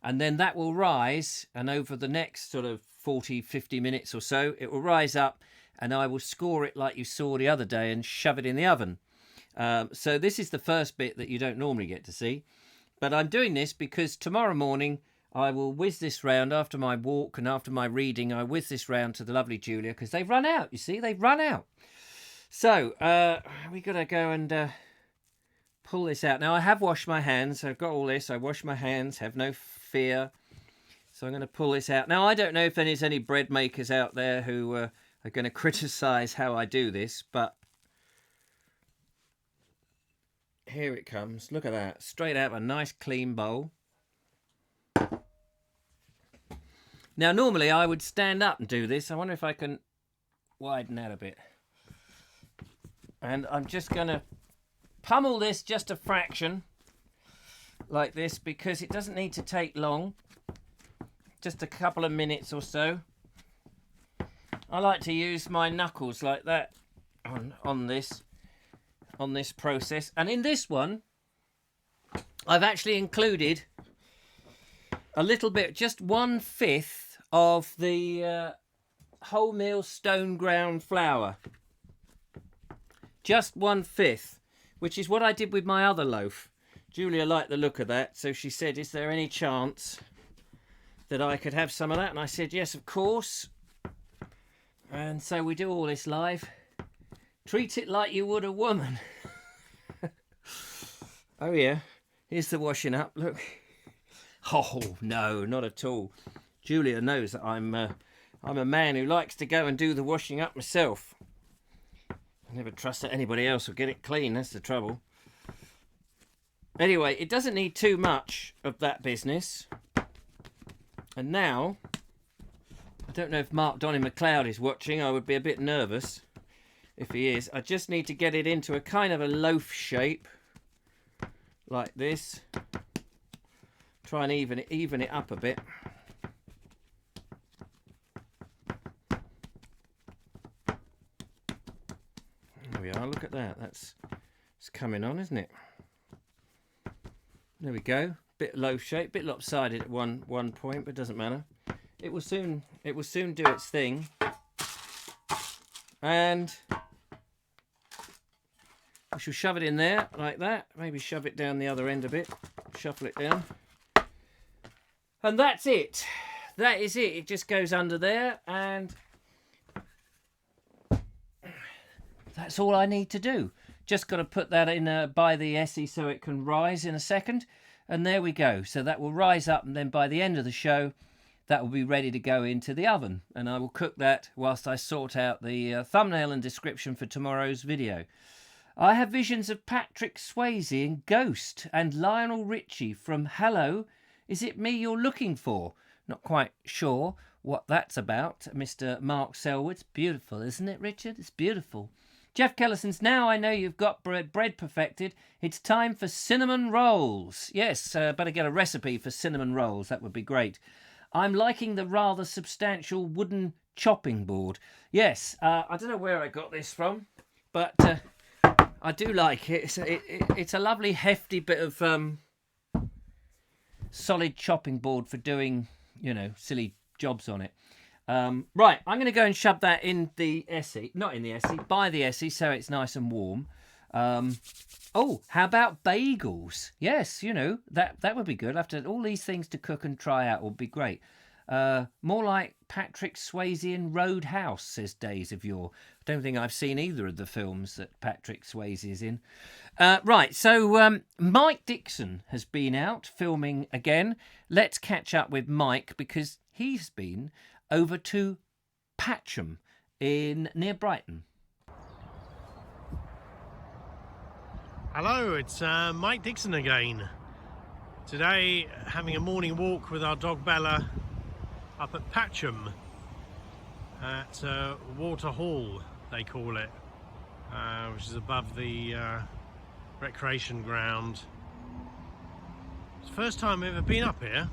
and then that will rise, and over the next sort of 40-50 minutes or so, it will rise up, and I will score it like you saw the other day and shove it in the oven. So this is the first bit that you don't normally get to see, but I'm doing this because tomorrow morning I will whiz this round after my walk and after my reading. I whiz this round to the lovely Julia because they've run out. You see, they've run out. So we got to go and pull this out. Now I have washed my hands. I've got all this. I washed my hands. Have no fear. So I'm going to pull this out. Now I don't know if there's any bread makers out there who are going to criticise how I do this, but here it comes. Look at that. Straight out of a nice clean bowl. Now, normally I would stand up and do this. I wonder if I can widen that a bit. And I'm just going to pummel this just a fraction like this because it doesn't need to take long. Just a couple of minutes or so. I like to use my knuckles like that on this process. And in this one, I've actually included a little bit, just 1/5 of the wholemeal stone ground flour. Just 1/5, which is what I did with my other loaf. Julia liked the look of that, so she said, is there any chance that I could have some of that? And I said, yes, of course. And so we do all this live. Treat it like you would a woman. Oh yeah, here's the washing up, look. Oh no, not at all. Julia knows that I'm a man who likes to go and do the washing up myself. I never trust that anybody else will get it clean, that's the trouble. Anyway, it doesn't need too much of that business. And now, I don't know if Mark Donny McLeod is watching. I would be a bit nervous if he is. I just need to get it into a kind of a loaf shape, like this. Try and even it up a bit. There we are, look at that. It's coming on, isn't it? There we go. Bit loaf shape, bit lopsided at one point, but it doesn't matter. It will soon do its thing. And we shall shove it in there like that. Maybe shove it down the other end a bit. Shuffle it down. And that's it. That is it. It just goes under there, and that's all I need to do. Just got to put that in by the Essie so it can rise in a second. And there we go. So that will rise up, and then by the end of the show, that will be ready to go into the oven. And I will cook that whilst I sort out the thumbnail and description for tomorrow's video. I have visions of Patrick Swayze in Ghost and Lionel Richie from Hello, Is It Me You're Looking For? Not quite sure what that's about, Mr. Mark Selwood. It's beautiful, isn't it, Richard? It's beautiful. Jeff Kellison's, now I know you've got bread perfected. It's time for cinnamon rolls. Yes, better get a recipe for cinnamon rolls. That would be great. I'm liking the rather substantial wooden chopping board. Yes, I don't know where I got this from, but I do like it. It's a lovely hefty bit of solid chopping board for doing, you know, silly jobs on it. Right, I'm going to go and shove that in the Essie. Not in the Essie, by the Essie, so it's nice and warm. Oh, how about bagels? Yes, you know, that would be good. After all these things to cook and try out would be great. More like Patrick Swayze in Roadhouse, says Days of Yore. I don't think I've seen either of the films that Patrick Swayze is in. Right, so Mike Dixon has been out filming again. Let's catch up with Mike because he's been over to Patcham near Brighton. Hello, it's Mike Dixon again. Today, having a morning walk with our dog Bella up at Patcham at Water Hall, they call it, which is above the recreation ground It's the first time I've ever been up here.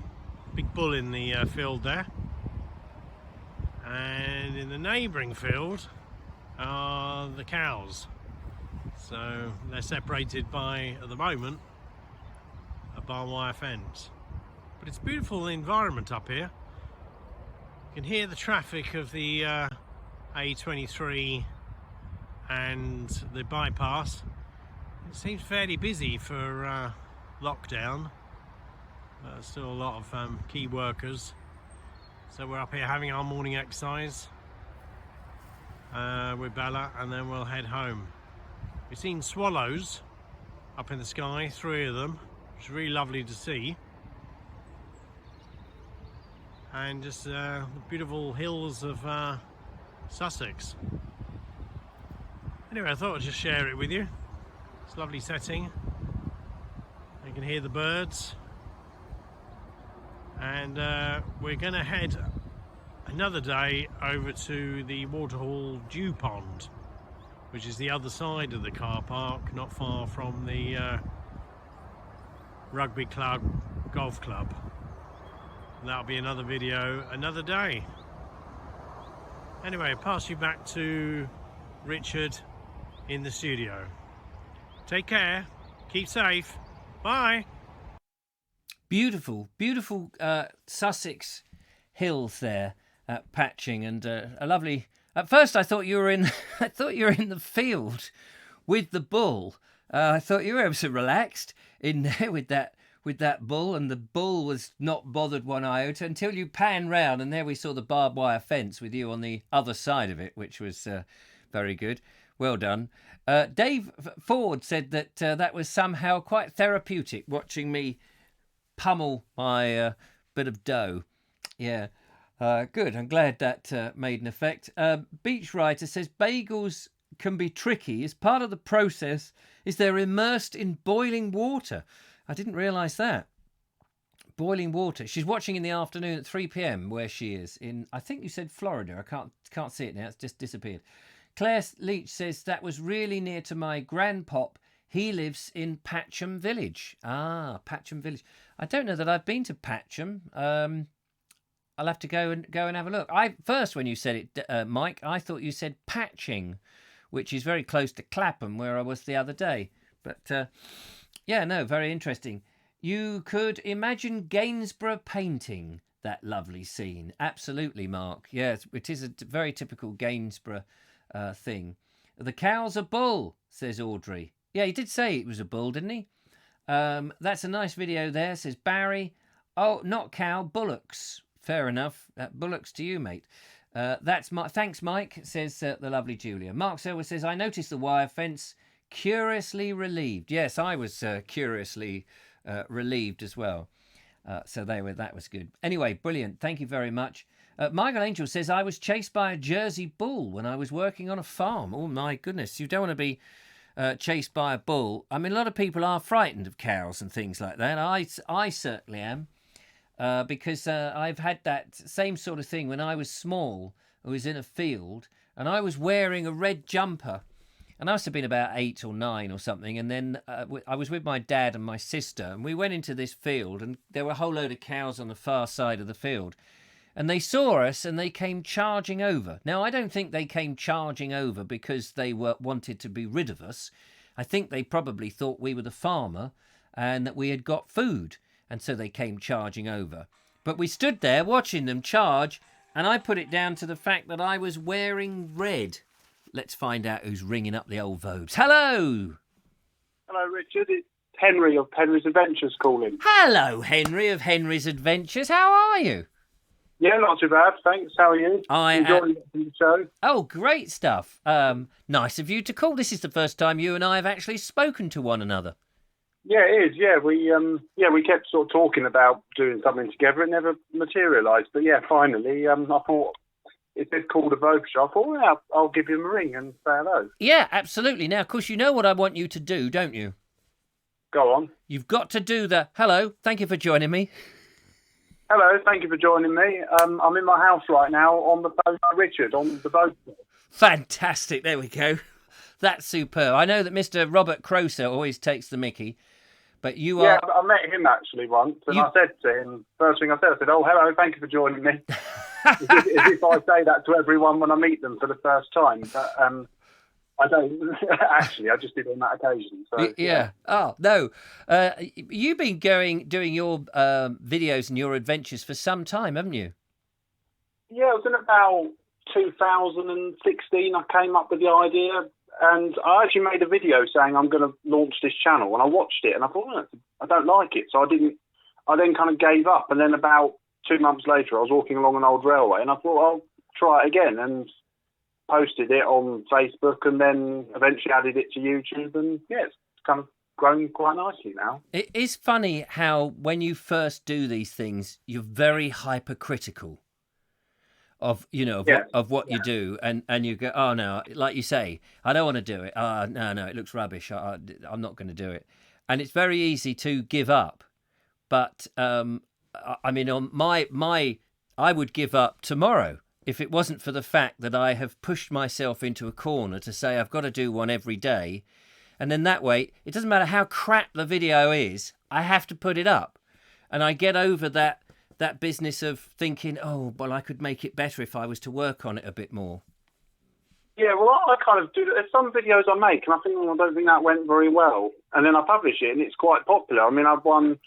Big bull in the field there. And in the neighbouring field are the cows. So they're separated by, at the moment, a barbed wire fence. But it's a beautiful environment up here. You can hear the traffic of the A23 and the bypass. It seems fairly busy for lockdown. Still a lot of key workers. So we're up here having our morning exercise with Bella, and then we'll head home. We've seen swallows up in the sky, 3 of them, which is really lovely to see. And just the beautiful hills of Sussex. Anyway, I thought I'd just share it with you. It's a lovely setting. You can hear the birds. And we're going to head another day over to the Waterhall Dew Pond, which is the other side of the car park, not far from the rugby club, golf club. And that'll be another video another day. Anyway, I'll pass you back to Richard in the studio. Take care, keep safe, bye. Beautiful, beautiful Sussex hills there at Patching, and a lovely. At first, I thought you were in. I thought you were in the field with the bull. I thought you were ever so relaxed in there with that bull, and the bull was not bothered one iota until you pan round, and there we saw the barbed wire fence with you on the other side of it, which was very good. Well done. Dave Ford said that that was somehow quite therapeutic, watching me pummel my bit of dough. Yeah, good. I'm glad that made an effect. Beach Writer says bagels can be tricky. As part of the process is they're immersed in boiling water. I didn't realise that. Boiling water. She's watching in the afternoon at 3 p.m. where she is in, I think you said Florida. I can't see it now. It's just disappeared. Claire Leach says that was really near to my grandpop. He lives in Patcham Village. Ah, Patcham Village. I don't know that I've been to Patcham. I'll have to go and have a look. First, when you said it, Mike, I thought you said Patching, which is very close to Clapham, where I was the other day. But yeah, no, very interesting. You could imagine Gainsborough painting that lovely scene. Absolutely, Mark. Yes, it is a very typical Gainsborough thing. The cow's a bull, says Audrey. Yeah, he did say it was a bull, didn't he? That's a nice video there, says Barry. Oh, not cow, bullocks. Fair enough. Bullocks to you, mate. Thanks, Mike, says the lovely Julia. Mark Selwer says, I noticed the wire fence. Curiously relieved. Yes, I was curiously relieved as well. So that was good. Anyway, brilliant. Thank you very much. Michael Angel says, I was chased by a Jersey bull when I was working on a farm. Oh, my goodness. You don't want to be chased by a bull. I mean, a lot of people are frightened of cows and things like that. I certainly am, because I've had that same sort of thing when I was small. I was in a field and I was wearing a red jumper, and I must have been about 8 or 9 or something. And then I was with my dad and my sister, and we went into this field, and there were a whole load of cows on the far side of the field. And they saw us and they came charging over. Now, I don't think they came charging over because they wanted to be rid of us. I think they probably thought we were the farmer and that we had got food. And so they came charging over. But we stood there watching them charge, and I put it down to the fact that I was wearing red. Let's find out who's ringing up the old Vobes. Hello! Hello, Richard. It's Henry of Henry's Adventures calling. Hello, Henry of Henry's Adventures. How are you? Yeah, not too bad, thanks. How are you? Enjoying the show? Oh, great stuff. Nice of you to call. This is the first time you and I have actually spoken to one another. Yeah, it is. Yeah, we kept sort of talking about doing something together. It never materialised, but yeah, finally, I thought it said call the Vogue show. I thought, well, I'll give him a ring and say hello. Yeah, absolutely. Now, of course, you know what I want you to do, don't you? Go on. You've got to do the hello. Thank you for joining me. Hello, thank you for joining me. I'm in my house right now on the boat, Richard, on the boat. Fantastic. There we go. That's superb. I know that Mr. Robert Croser always takes the mickey, But you Yeah, are... I met him actually once, and I said to him, first thing I said, "Oh, hello, thank you for joining me." as if I say that to everyone when I meet them for the first time. But I don't actually. I just did on that occasion. So yeah. Oh no, you've been doing your videos and your adventures for some time, haven't you? Yeah, it was in about 2016. I came up with the idea. And I actually made a video saying I'm going to launch this channel, and I watched it, and I thought, I don't like it, so I didn't. I then kind of gave up, and then about 2 months later, I was walking along an old railway, and I thought I'll try it again, and posted it on Facebook, and then eventually added it to YouTube, and yeah, it's kind of grown quite nicely now. It is funny how when you first do these things, you're very hypercritical of what you do, and you go, oh no, like you say, I don't want to do it. No, it looks rubbish. I'm not going to do it, and it's very easy to give up. But I mean, on I would give up tomorrow if it wasn't for the fact that I have pushed myself into a corner to say I've got to do one every day, and then that way it doesn't matter how crap the video is, I have to put it up, and I get over that business of thinking, oh, well, I could make it better if I was to work on it a bit more. Yeah, well, I kind of do. There's some videos I make, and I think, I don't think that went very well. And then I publish it, and it's quite popular. I mean, I've won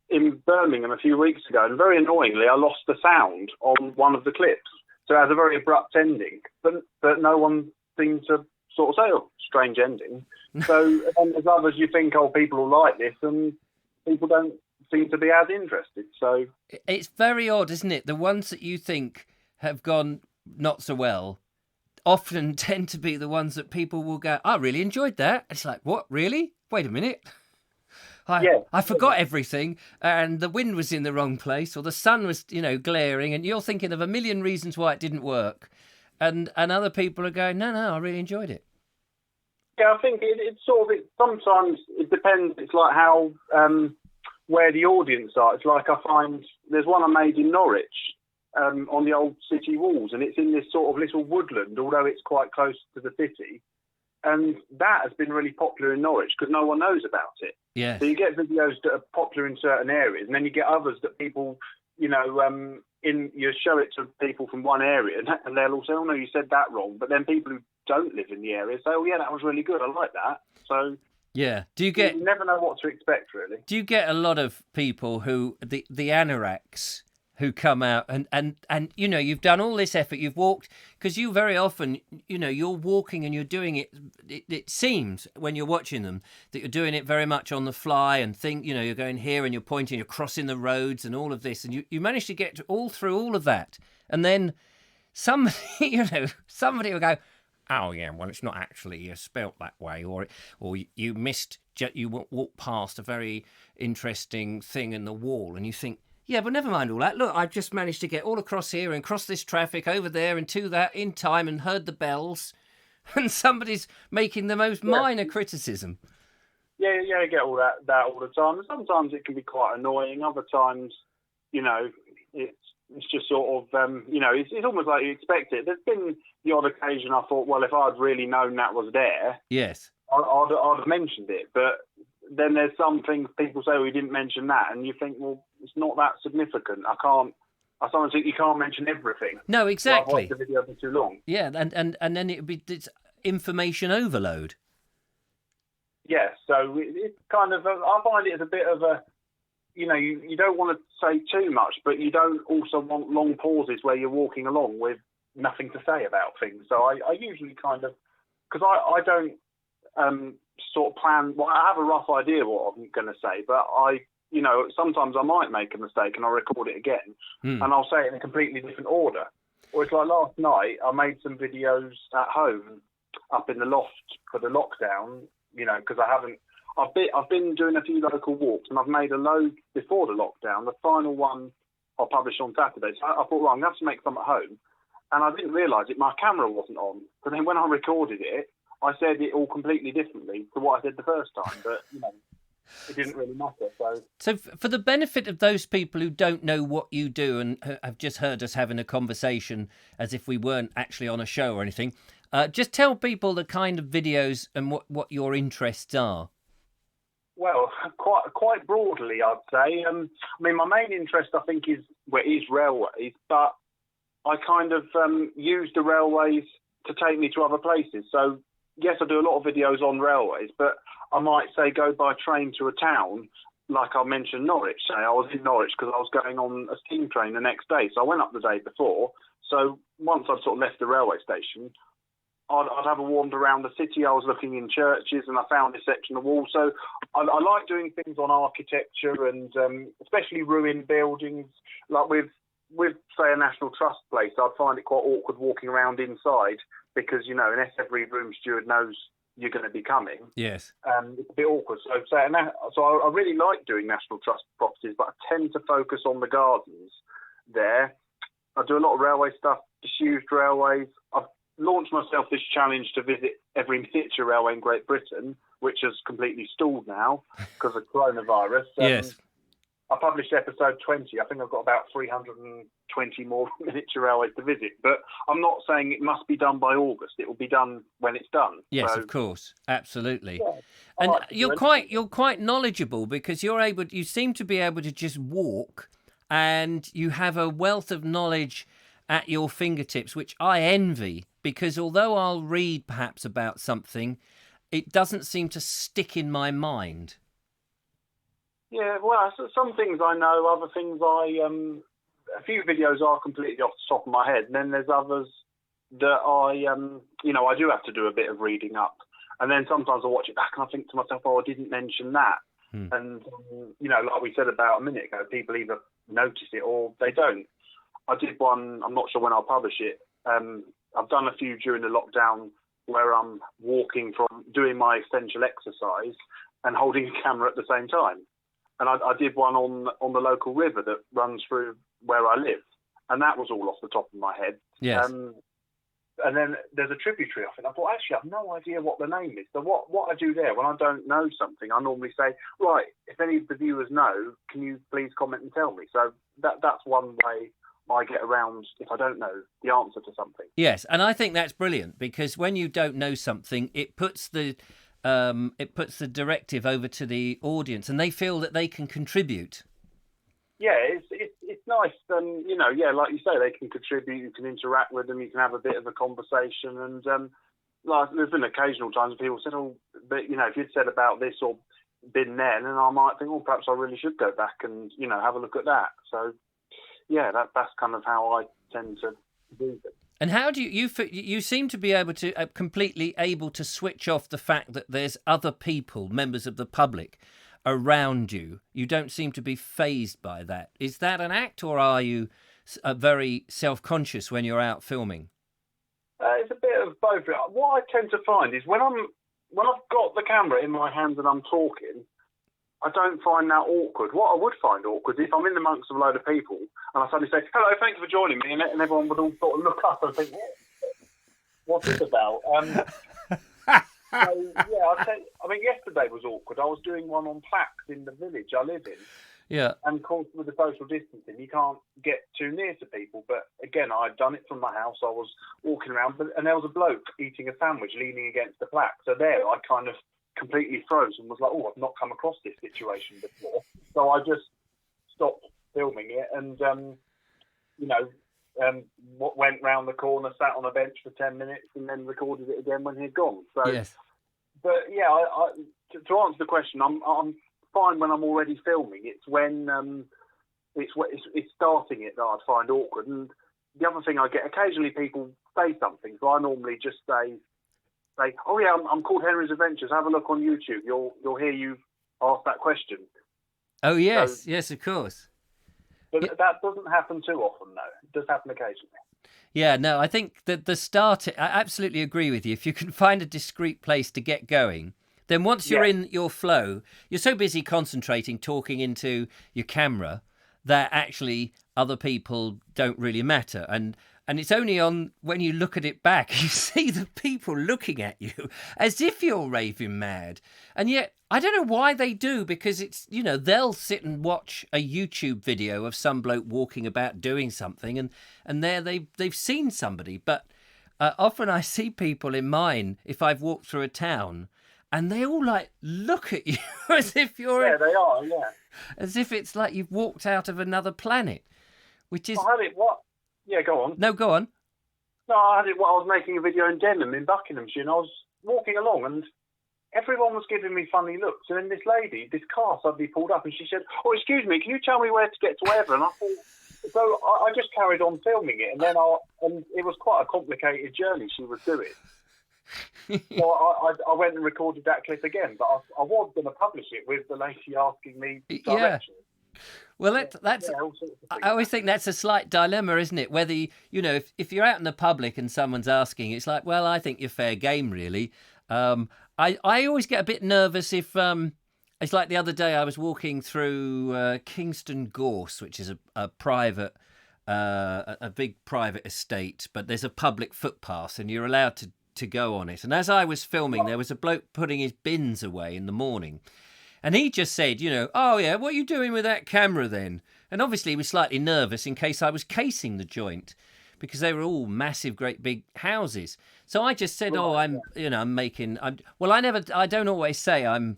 in Birmingham a few weeks ago, and very annoyingly, I lost the sound on one of the clips. So it has a very abrupt ending, but no one seemed to sort of say, oh, strange ending. So and there's others you think, oh, people will like this, and people don't seem to be as interested. So it's very odd, isn't it? The ones that you think have gone not so well often tend to be the ones that people will go, I really enjoyed that. It's like, what, really? Wait a minute. I forgot everything, and the wind was in the wrong place, or the sun was, glaring, and you're thinking of a million reasons why it didn't work, and other people are going, no, I really enjoyed it. Yeah, I think it's sort of, sometimes it depends. It's like how where the audience are. It's like I find there's one I made in Norwich on the old city walls, and it's in this sort of little woodland, although it's quite close to the city. And that has been really popular in Norwich because no one knows about it. Yeah. So you get videos that are popular in certain areas, and then you get others that people, you show it to people from one area, and they'll all say, oh no, you said that wrong. But then people who don't live in the area say, oh yeah, that was really good. I like that. So yeah. You never know what to expect, really. Do you get a lot of people who, the anoraks, who come out and you've done all this effort, you've walked, because you very often, you're walking and you're doing it seems when you're watching them that you're doing it very much on the fly and you're going here and you're pointing, you're crossing the roads and all of this, and you manage to get all through all of that, and then somebody will go, oh yeah, well it's not actually spelt that way, or you walked past a very interesting thing in the wall, and you think, yeah, but never mind all that. Look, I've just managed to get all across here and cross this traffic over there and to that in time and heard the bells. And somebody's making the most minor criticism. Yeah, I get all that all the time. And sometimes it can be quite annoying. Other times, it's just sort of, it's almost like you expect it. There's been the odd occasion I thought, well, if I'd really known that was there, yes, I'd have mentioned it. But then there's some things people say, we didn't mention that, and you think, well, it's not that significant. I sometimes think you can't mention everything. No, exactly. The video be too long. Yeah, and then it's information overload. Yeah, so it's kind of, I find it as a bit of a, you don't want to say too much, but you don't also want long pauses where you're walking along with nothing to say about things. So I usually kind of, because I don't sort of plan, well, I have a rough idea what I'm going to say, but sometimes I might make a mistake and I'll record it again and I'll say it in a completely different order. Or it's like last night, I made some videos at home up in the loft for the lockdown, because I've been doing a few local walks, and I've made a load before the lockdown. The final one I'll publish on Saturday. So I thought, well, I'm going to have to make some at home. And I didn't realise my camera wasn't on. But then when I recorded it, I said it all completely differently to what I said the first time. But, it didn't really matter. So for the benefit of those people who don't know what you do and have just heard us having a conversation as if we weren't actually on a show or anything, just tell people the kind of videos and what your interests are. Well, quite broadly, I'd say. I mean, my main interest, I think, is railways, but I kind of use the railways to take me to other places. So, yes, I do a lot of videos on railways, but I might say go by train to a town, like I mentioned Norwich. Say I was in Norwich because I was going on a steam train the next day, so I went up the day before. So once I'd sort of left the railway station, I'd have a wander around the city. I was looking in churches and I found this section of wall. So I like doing things on architecture and especially ruined buildings. Like with say a National Trust place, I'd find it quite awkward walking around inside because, you know, unless every room steward knows you're going to be coming, Yes. it's a bit awkward. So I really like doing National Trust properties, but I tend to focus on the gardens there. I do a lot of railway stuff, disused railways. I've launched myself this challenge to visit every major railway in Great Britain, which has completely stalled now because of coronavirus. Yes. I published episode 20. I think I've got about 320 more miniature railways to visit. But I'm not saying it must be done by August. It will be done when it's done. Yes, So, of course, absolutely. yeah, And like to do you're quite knowledgeable because you seem to be able to just walk, and you have a wealth of knowledge at your fingertips, which I envy, because although I'll read perhaps about something, it doesn't seem to stick in my mind. Yeah, well, some things I know, other things a few videos are completely off the top of my head, and then there's others that I do have to do a bit of reading up. And then sometimes I watch it back and I think to myself, I didn't mention that. And, like we said about a minute ago, people either notice it or they don't. I did one, I'm not sure when I'll publish it. I've done a few during the lockdown where I'm walking from doing my essential exercise and holding a camera at the same time. And I did one on the local river that runs through where I live. And that was all off the top of my head. Yes. And then there's a tributary off it. I thought, actually, I have no idea what the name is. So what I do there, when I don't know something, I normally say, right, if any of the viewers know, can you please comment and tell me? So that's one way I get around if I don't know the answer to something. Yes, and I think that's brilliant because when you don't know something, it puts the directive over to the audience, and they feel that they can contribute. Yeah, it's nice. Like you say, they can contribute. You can interact with them. You can have a bit of a conversation. And there's been occasional times when people said, "Oh, but if you'd said about this or been there," and then I might think, "Oh, perhaps I really should go back and have a look at that." So, yeah, that's kind of how I tend to do it. And how do you seem to be able to completely able to switch off the fact that there's other people, members of the public, around you? You don't seem to be fazed by that. Is that an act, or are you very self-conscious when you're out filming? It's a bit of both. What I tend to find is when I've got the camera in my hands and I'm talking, I don't find that awkward. What I would find awkward is if I'm in amongst a load of people and I suddenly say, "Hello, thanks for joining me," and everyone would all sort of look up and think, "What's this about?" Yesterday was awkward. I was doing one on plaques in the village I live in. Yeah. And of course, with the social distancing, you can't get too near to people. But again, I'd done it from my house. I was walking around, and there was a bloke eating a sandwich leaning against the plaque. So there, I kind of completely froze and was like, "Oh, I've not come across this situation before." So I just stopped filming it and, went round the corner, sat on a bench for 10 minutes and then recorded it again when he'd gone. So, yes. But yeah, to answer the question, I'm fine when I'm already filming. It's when it's starting it that I'd find awkward. And the other thing I get, occasionally people say something, so I normally just say, "Oh yeah, I'm called Henry's Adventures. Have a look on YouTube. You'll hear you ask that question." Oh yes, So, yes, of course. But that doesn't happen too often, though. It does happen occasionally. Yeah, no, I think that the start, I absolutely agree with you. If you can find a discreet place to get going, then once you're in your flow, you're so busy concentrating, talking into your camera, that actually other people don't really matter. And it's only on when you look at it back, you see the people looking at you as if you're raving mad. And yet, I don't know why they do, because it's, they'll sit and watch a YouTube video of some bloke walking about doing something, and there they've seen somebody. But often I see people in mine, if I've walked through a town, and they all like look at you as if you're Yeah, they are. Yeah. as if it's like you've walked out of another planet, which is I had it. What? Yeah, go on. no, go on. No, I had it. I was making a video in Denham in Buckinghamshire, and I was walking along, and everyone was giving me funny looks. And then this lady, this car suddenly pulled up, and she said, "Oh, excuse me, can you tell me where to get to wherever?" And I thought. So I just carried on filming it, and then and it was quite a complicated journey she was doing. So I went and recorded that clip again, but I was going to publish it with the lady asking me directions. Well, that's. Yeah, all sorts of things. I always think that's a slight dilemma, isn't it? Whether if you're out in the public and someone's asking, it's like, well, I think you're fair game, really. I always get a bit nervous if it's like the other day I was walking through Kingston Gorse, which is a private, a big private estate, but there's a public footpath and you're allowed to go on it. And as I was filming, there was a bloke putting his bins away in the morning. And he just said, "Oh, yeah, what are you doing with that camera then?" And obviously he was slightly nervous in case I was casing the joint because they were all massive, great big houses. So I just said, I don't always say I'm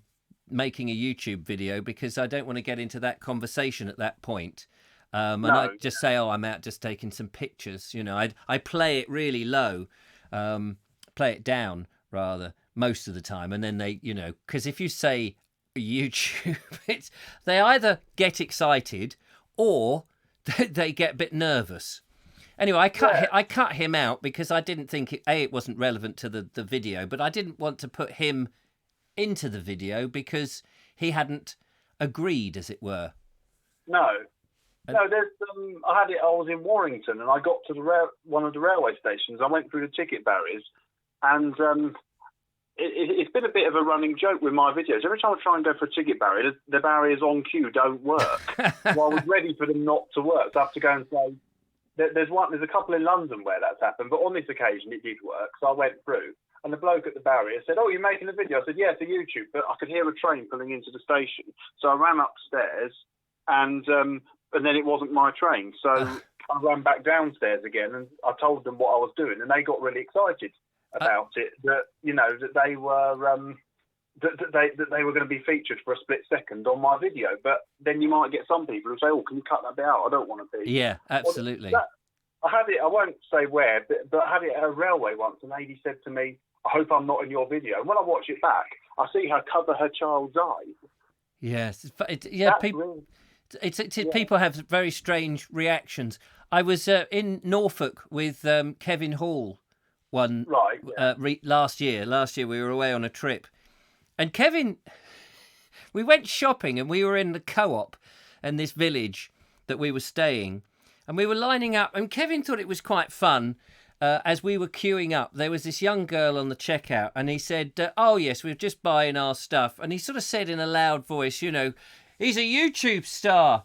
making a YouTube video because I don't want to get into that conversation at that point. I just say, I'm out just taking some pictures. I play it really low, play it down rather most of the time. And then they, because if you say YouTube, they either get excited or they get a bit nervous. Anyway, I cut him out because I didn't think it wasn't relevant to the video, but I didn't want to put him into the video because he hadn't agreed, as it were. No, there's. I was in Warrington, and I got to one of the railway stations. I went through the ticket barriers, and it's been a bit of a running joke with my videos. Every time I try and go for a ticket barrier, the barriers on queue don't work. Well, I was ready for them not to work, so I have to go and say. There's a couple in London where that's happened, but on this occasion it did work. So I went through, and the bloke at the barrier said, "Oh, you're making a video?" I said, "Yeah, for YouTube." But I could hear a train pulling into the station, so I ran upstairs, and then it wasn't my train. So I ran back downstairs again, and I told them what I was doing, and they got really excited about it. That they were. That they were going to be featured for a split second on my video, but then you might get some people who say, "Oh, can you cut that bit out? I don't want to be." Yeah, absolutely. I had it. I won't say where, but I had it at a railway once. A lady said to me, "I hope I'm not in your video." And when I watch it back, I see her cover her child's eyes. Yes, people have very strange reactions. I was in Norfolk with Kevin Hall last year. Last year we were away on a trip. And Kevin, we went shopping and we were in the Co-op in this village that we were staying. And we were lining up and Kevin thought it was quite fun. As we were queuing up, there was this young girl on the checkout and he said, "Oh, yes, we're just buying our stuff." And he sort of said in a loud voice, "He's a YouTube star."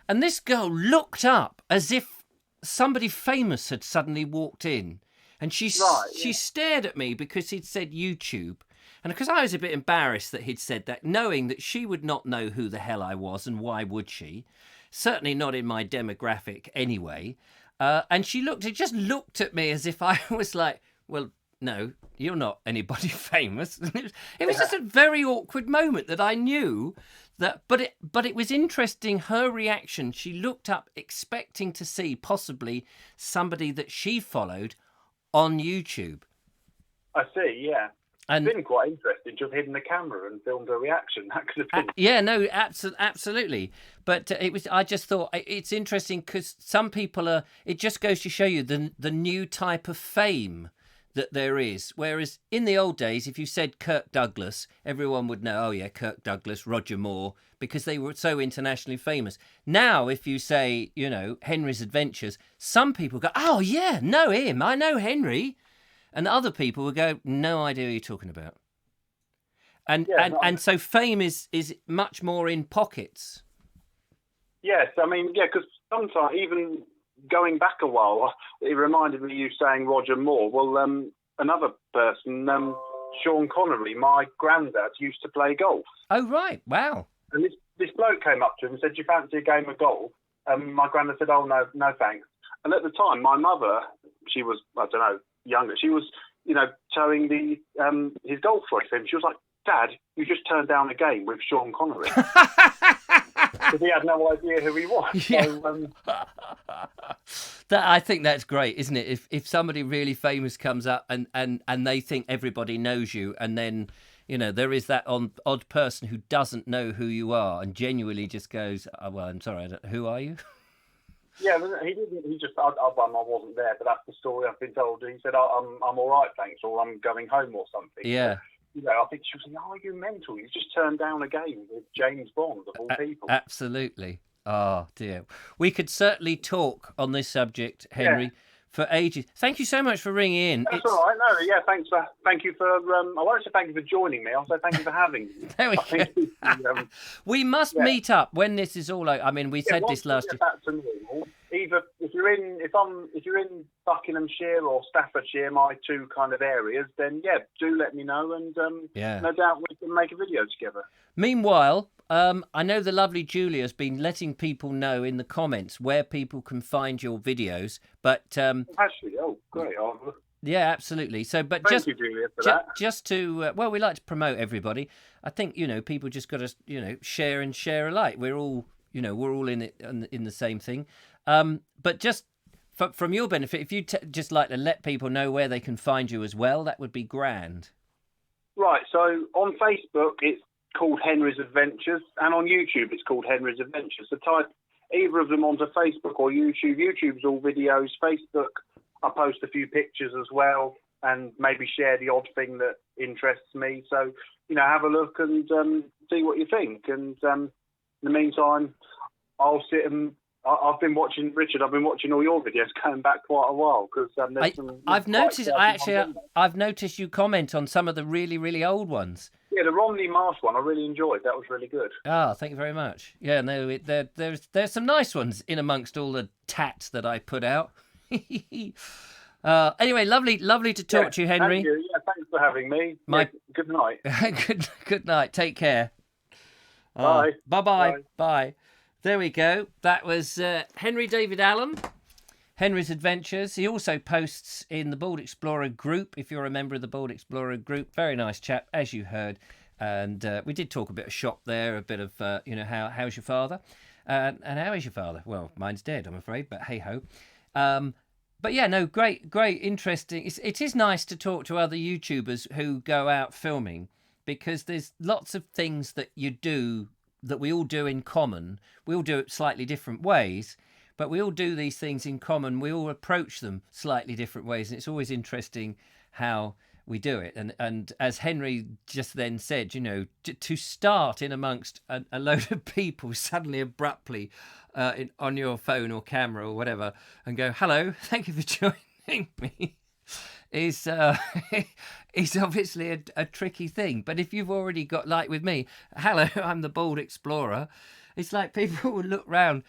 And this girl looked up as if somebody famous had suddenly walked in. And she stared at me because he'd said YouTube. And because I was a bit embarrassed that he'd said that, knowing that she would not know who the hell I was and why would she? Certainly not in my demographic anyway. And she just looked at me as if I was like, "Well, no, you're not anybody famous." It was just a very awkward moment that I knew that, but it was interesting, her reaction. She looked up expecting to see possibly somebody that she followed on YouTube. I see, yeah. And it's been quite interesting to have hidden the camera and filmed a reaction. That could have been. Yeah, no, absolutely. But I just thought it's interesting because some people are. It just goes to show you the new type of fame that there is. Whereas in the old days, if you said Kirk Douglas, everyone would know. Oh yeah, Kirk Douglas, Roger Moore, because they were so internationally famous. Now, if you say Henry's Adventures, some people go, "Oh yeah, know him. I know Henry." And other people will go, "No idea what you're talking about." And so fame is much more in pockets. Yes, I mean, because sometimes even going back a while, it reminded me of you saying Roger Moore. Well, another person, Sean Connery, my granddad, used to play golf. Oh, right. Wow. And this bloke came up to him and said, "Do you fancy a game of golf?" And my granddad said, "Oh, no thanks." And at the time, my mother, she was, I don't know, younger, she was, towing his golf rod for him. She was like, Dad, you just turned down a game with Sean Connery. Because he had no idea who he was. Yeah. So, I think that's great, isn't it? If somebody really famous comes up and they think everybody knows you, and then, you know, there is that odd person who doesn't know who you are and genuinely just goes, oh, well, I'm sorry, who are you? yeah, he didn't. He just, I wasn't there, but that's the story I've been told. He said, I'm all right, thanks, or I'm going home or something. Yeah. You know, I think she was saying, "Oh, are you mental? You just turned down a game with James Bond of all people." Absolutely. Oh, dear. We could certainly talk on this subject, Henry, for ages. Thank you so much for ringing in. That's all right. No, yeah, thank you for. I won't say thank you for joining me. I'll say thank you for having me. There we go. We must meet up when this is all over. I mean, we said this last year. Back to normal, either if you're in Buckinghamshire or Staffordshire, my two kind of areas, then do let me know, and no doubt we can make a video together. Meanwhile, I know the lovely Julia's been letting people know in the comments where people can find your videos, but actually, great. yeah, absolutely. So, but Thank you, Julia, for that. Just to we like to promote everybody. I think, you know, people just got to, share and share alike. We're all in it in the same thing. But just from your benefit, if you just like to let people know where they can find you as well, that would be grand. Right. So on Facebook, it's called Henry's Adventures, and on YouTube, it's called Henry's Adventures. So type either of them onto Facebook or YouTube. YouTube's all videos. Facebook, I post a few pictures as well, and maybe share the odd thing that interests me. So, have a look and see what you think. And in the meantime, I'll sit and I've been watching Richard. I've been watching all your videos going back quite a while because I've noticed you comment on some of the really, really old ones. Yeah, the Romney Marsh one I really enjoyed. That was really good. Ah, thank you very much. Yeah, no, there's some nice ones in amongst all the tats that I put out. Anyway, lovely to talk to you, Henry. Thank you. Yeah, thanks for having me. Good night. Good night. Take care. Bye. Bye. There we go. That was Henry David Allen, Henry's Adventures. He also posts in the Bald Explorer group, if you're a member of the Bald Explorer group. Very nice chap, as you heard. And we did talk a bit of shop there, a bit of, how's your father? And how is your father? Well, mine's dead, I'm afraid, but hey-ho. But yeah, no, great, interesting. It is nice to talk to other YouTubers who go out filming, because there's lots of things that you do that we all do in common. We all do it slightly different ways, but we all do these things in common. We all approach them slightly different ways, and it's always interesting how we do it. And as Henry just then said, to start in amongst a load of people suddenly abruptly on your phone or camera or whatever and go, hello, thank you for joining me, is obviously a tricky thing. But if you've already got, like with me, hello, I'm the Bald Explorer, it's like people will look round.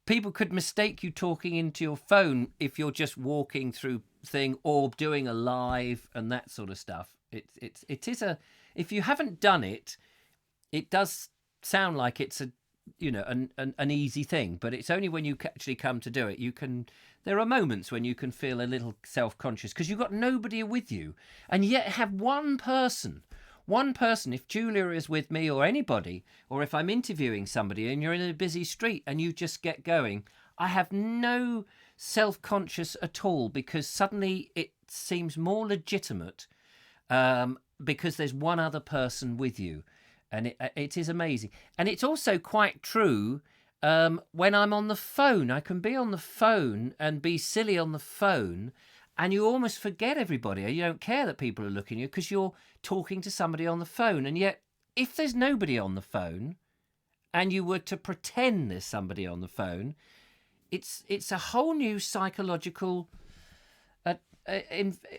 People could mistake you talking into your phone if you're just walking through thing or doing a live and that sort of stuff. It is if you haven't done it, it does sound like it's an easy thing, but it's only when you actually come to do it there are moments when you can feel a little self-conscious because you've got nobody with you, and yet have one person, if Julia is with me or anybody, or if I'm interviewing somebody and you're in a busy street and you just get going, I have no self-conscious at all, because suddenly it seems more legitimate because there's one other person with you. And it is amazing. And it's also quite true when I'm on the phone. I can be on the phone and be silly on the phone, and you almost forget everybody. You don't care that people are looking at you because you're talking to somebody on the phone. And yet, if there's nobody on the phone and you were to pretend there's somebody on the phone, it's a whole new psychological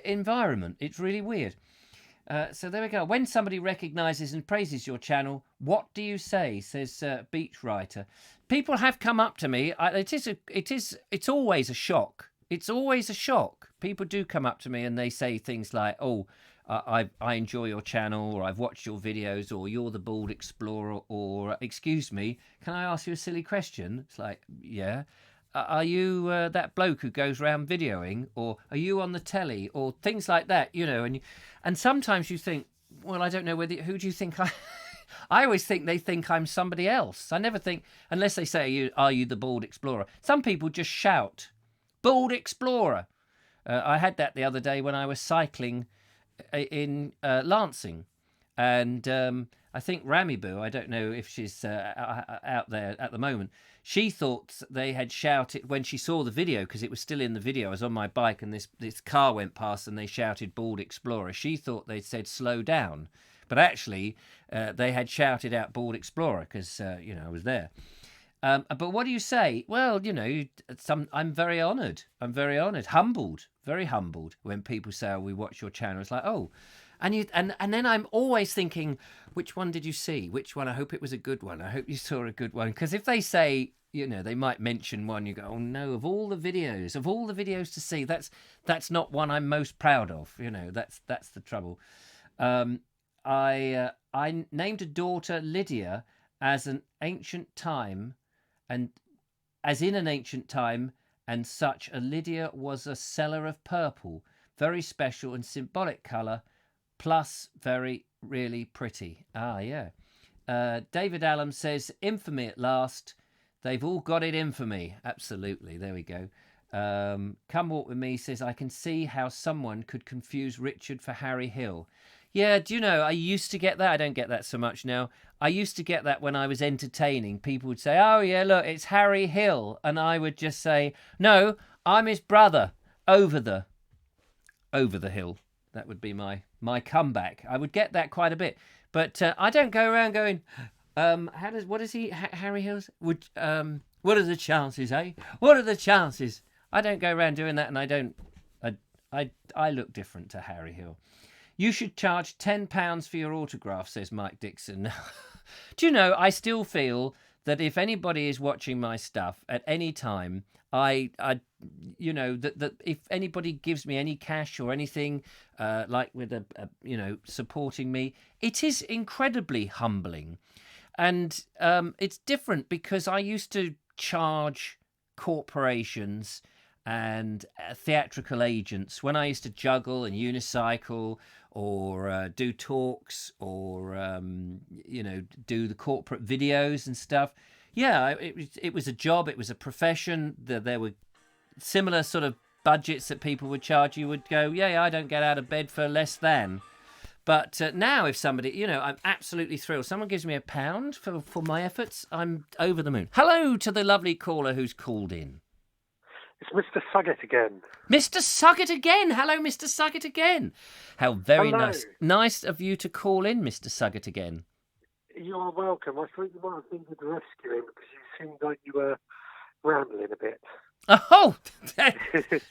environment. It's really weird. So there we go. When somebody recognises and praises your channel, what do you say? Says Beach Writer. People have come up to me. It's always a shock. It's always a shock. People do come up to me and they say things like, "Oh, I enjoy your channel," or "I've watched your videos," or "You're the Bald Explorer," or "Excuse me, can I ask you a silly question?" It's like, yeah. Are you that bloke who goes around videoing, or are you on the telly, or things like that, and sometimes you think, Well, I don't know whether. Who do you think I? I always think they think I'm somebody else. I never think, unless they say, "Are you the bald explorer?" Some people just shout, "Bald explorer." I had that the other day when I was cycling in Lancing, and I think Ramiboo, I don't know if she's out there at the moment, she thought they had shouted when she saw the video, because it was still in the video. I was on my bike and this car went past and they shouted "Bald Explorer." She thought they'd said "slow down," but actually they had shouted out "Bald Explorer" because, I was there. But what do you say? Well, I'm very honoured. I'm very honoured, humbled, very humbled when people say, "Oh, we watch your channel." It's like, oh. And then I'm always thinking, which one did you see? Which one? I hope it was a good one. I hope you saw a good one. Because if they say, they might mention one, you go, oh no, of all the videos to see, that's not one I'm most proud of. That's the trouble. I named a daughter Lydia as an ancient time, and as in an ancient time, and such a Lydia was a seller of purple, very special and symbolic colour. Plus, very, really pretty. Ah, yeah. David Allen says, infamy at last. They've all got it in for me. Absolutely. There we go. Come Walk With Me says, I can see how someone could confuse Richard for Harry Hill. Yeah, do you know, I used to get that. I don't get that so much now. I used to get that when I was entertaining. People would say, oh, yeah, look, it's Harry Hill. And I would just say, no, I'm his brother over the hill. That would be my comeback. I would get that quite a bit, but I don't go around going, what is he, Harry Hills? What are the chances, eh? What are the chances? I don't go around doing that, and I look different to Harry Hill. You should charge £10 for your autograph, says Mike Dixon. Do you know, I still feel that if anybody is watching my stuff at any time, that if anybody gives me any cash or anything, like with supporting me, it is incredibly humbling. And it's different because I used to charge corporations and theatrical agents when I used to juggle and unicycle or do talks or, do the corporate videos and stuff. Yeah, it was a job. It was a profession. There were similar sort of budgets that people would charge. You would go, yeah, I don't get out of bed for less than. But now if somebody, I'm absolutely thrilled. Someone gives me £1 for my efforts, I'm over the moon. Hello to the lovely caller who's called in. It's Mr. Suggett again. Mr. Suggett again. Hello, Mr. Suggett again. How very Hello. nice. Nice of you to call in, Mr. Suggett again. You are welcome. I thought you might have been to the rescue him because you seemed like you were rambling a bit. Oh,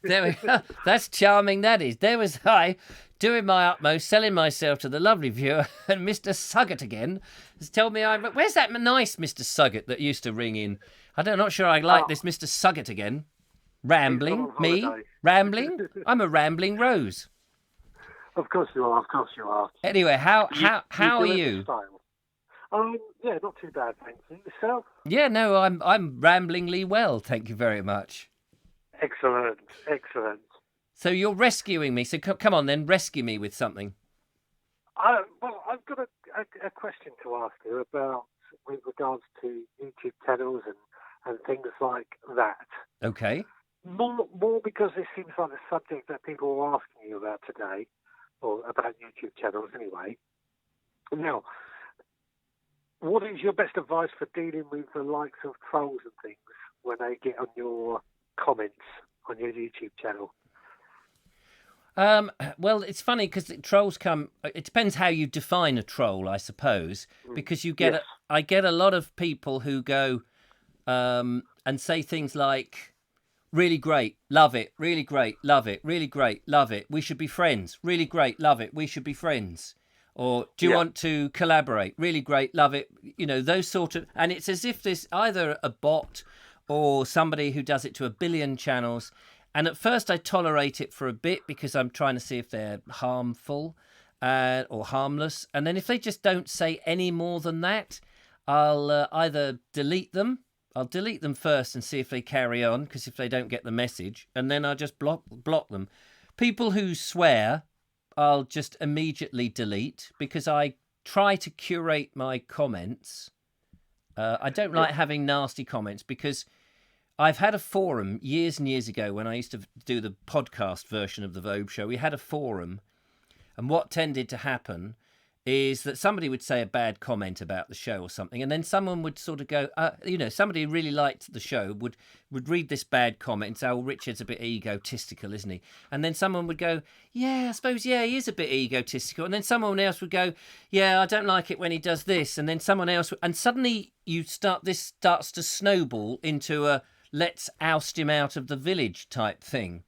there we go. That's charming, that is. There was I doing my utmost, selling myself to the lovely viewer, and Mr. Suggett again has told me where's that nice Mr. Suggett that used to ring in? I'm not sure I like this Mr. Suggett again. Rambling? Me? Rambling? I'm a rambling rose. Of course you are. Of course you are. Anyway, how are you? Yeah, not too bad, thank you. Yourself? Yeah, no, I'm ramblingly well, thank you very much. Excellent, excellent. So you're rescuing me. So come on then, rescue me with something. Well, I've got a question to ask you with regards to YouTube channels and things like that. Okay. More because it seems like the subject that people are asking you about today, or about YouTube channels anyway. Now, what is your best advice for dealing with the likes of trolls and things when they get on your comments on your YouTube channel? Well, it's funny because trolls come. It depends how you define a troll, I suppose, because you get. Yes. I get a lot of people who go and say things like, "Really great, love it. Really great, love it. Really great, love it. We should be friends. Really great, love it. We should be friends." Or do you want to collaborate? Really great, love it. Those sort of... And it's as if there's either a bot or somebody who does it to 1 billion channels. And at first I tolerate it for a bit because I'm trying to see if they're harmful or harmless. And then if they just don't say any more than that, I'll either delete them. I'll delete them first and see if they carry on, because if they don't get the message, and then I'll just block them. People who swear... I'll just immediately delete, because I try to curate my comments. I don't like having nasty comments, because I've had a forum years and years ago when I used to do the podcast version of the Vogue show. We had a forum, and what tended to happen is that somebody would say a bad comment about the show or something, and then someone would sort of go, somebody who really liked the show would read this bad comment and say, oh, Richard's a bit egotistical, isn't he? And then someone would go, yeah, I suppose, yeah, he is a bit egotistical. And then someone else would go, yeah, I don't like it when he does this. And then someone else, and suddenly this starts to snowball into a let's oust him out of the village type thing.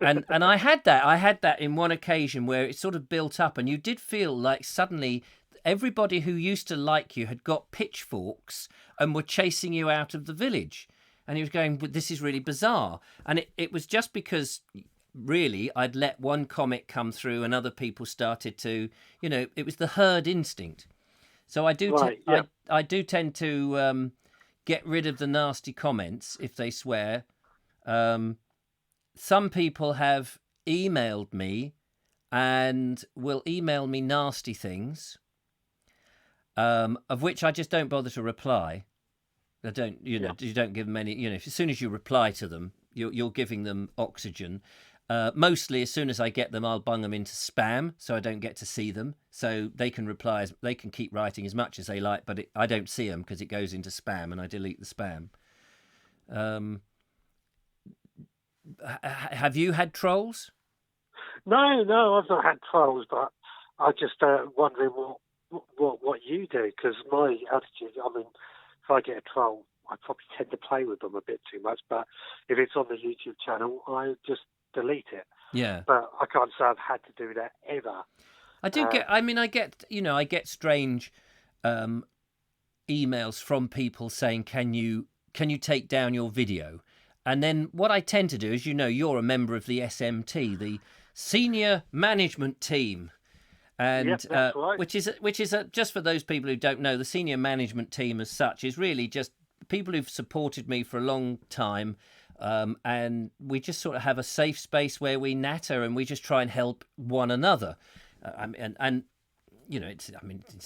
and I had that in one occasion where it sort of built up, and you did feel like suddenly everybody who used to like you had got pitchforks and were chasing you out of the village, and he was going, but this is really bizarre. And it was just because really I'd let one comic come through and other people started to, it was the herd instinct. So I do I do tend to get rid of the nasty comments if they swear. Some people have emailed me and will email me nasty things, of which I just don't bother to reply. I don't, you don't give them any, as soon as you reply to them, you're giving them oxygen. Mostly as soon as I get them, I'll bung them into spam so I don't get to see them. So they can reply, they can keep writing as much as they like, but I don't see them because it goes into spam and I delete the spam. Have you had trolls? No, I've not had trolls, but I just wondering what you do, because my attitude, I mean, if I get a troll, I probably tend to play with them a bit too much, but if it's on the YouTube channel, I just delete it. Yeah. But I can't say I've had to do that ever. I do I get strange emails from people saying, can you take down your video? And then what I tend to do is, you're a member of the SMT, the Senior Management Team. And that's right. which is just for those people who don't know, the Senior Management Team as such is really just people who've supported me for a long time. And we just sort of have a safe space where we natter and we just try and help one another. It's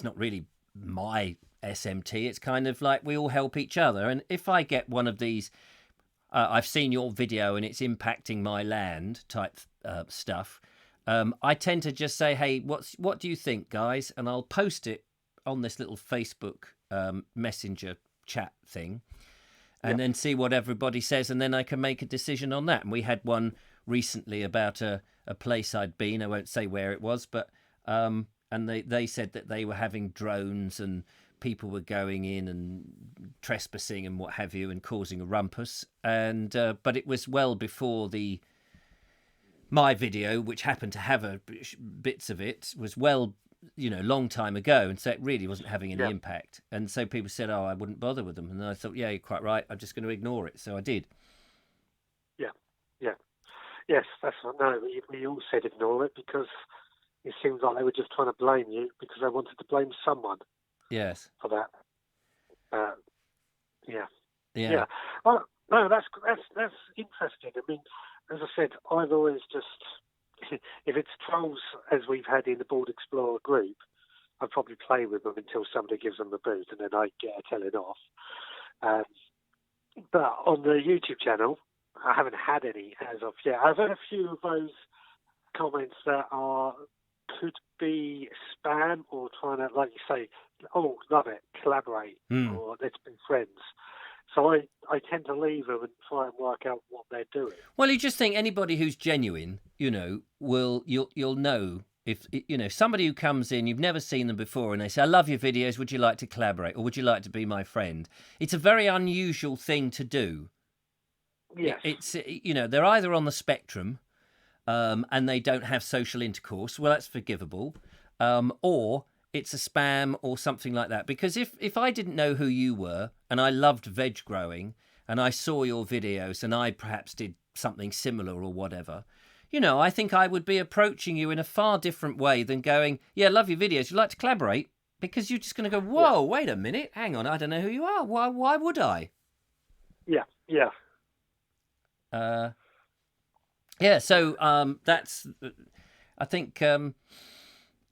not really my SMT. It's kind of like we all help each other. And if I get one of these, I've seen your video and it's impacting my land type stuff, I tend to just say, hey, what do you think, guys? And I'll post it on this little Facebook messenger chat thing, and then see what everybody says, and then I can make a decision on that. And we had one recently about a place I'd been. I won't say where it was, but and they said that they were having drones and people were going in and trespassing and what have you and causing a rumpus. And but it was well before my video, which happened to have bits of it, was long time ago, and so it really wasn't having any impact. And so people said, oh, I wouldn't bother with them. And I thought, yeah, you're quite right. I'm just going to ignore it. So I did. Yes, that's what. No, we all said ignore it, because it seems like they were just trying to blame you because they wanted to blame someone. Yes. For that. Yeah. Well, no, that's interesting. I mean, as I said, I've always just, if it's trolls as we've had in the Board Explorer group, I probably play with them until somebody gives them the boot, and then I get a telling off. But on the YouTube channel, I haven't had any as of yet. I've had a few of those comments that could be spam or trying to, like you say, oh, love it, collaborate, or let's be friends. So I tend to leave them and try and work out what they're doing. Well, you just think anybody who's genuine, you'll know if somebody who comes in, you've never seen them before, and they say, I love your videos, would you like to collaborate, or would you like to be my friend? It's a very unusual thing to do. Yes. It's they're either on the spectrum, and they don't have social intercourse. Well, that's forgivable, or it's a spam or something like that. Because if I didn't know who you were and I loved veg growing and I saw your videos and I perhaps did something similar or whatever, I think I would be approaching you in a far different way than going, yeah, love your videos, you'd like to collaborate? Because you're just going to go, whoa, wait a minute, hang on, I don't know who you are. Why would I? Yeah. So that's... I think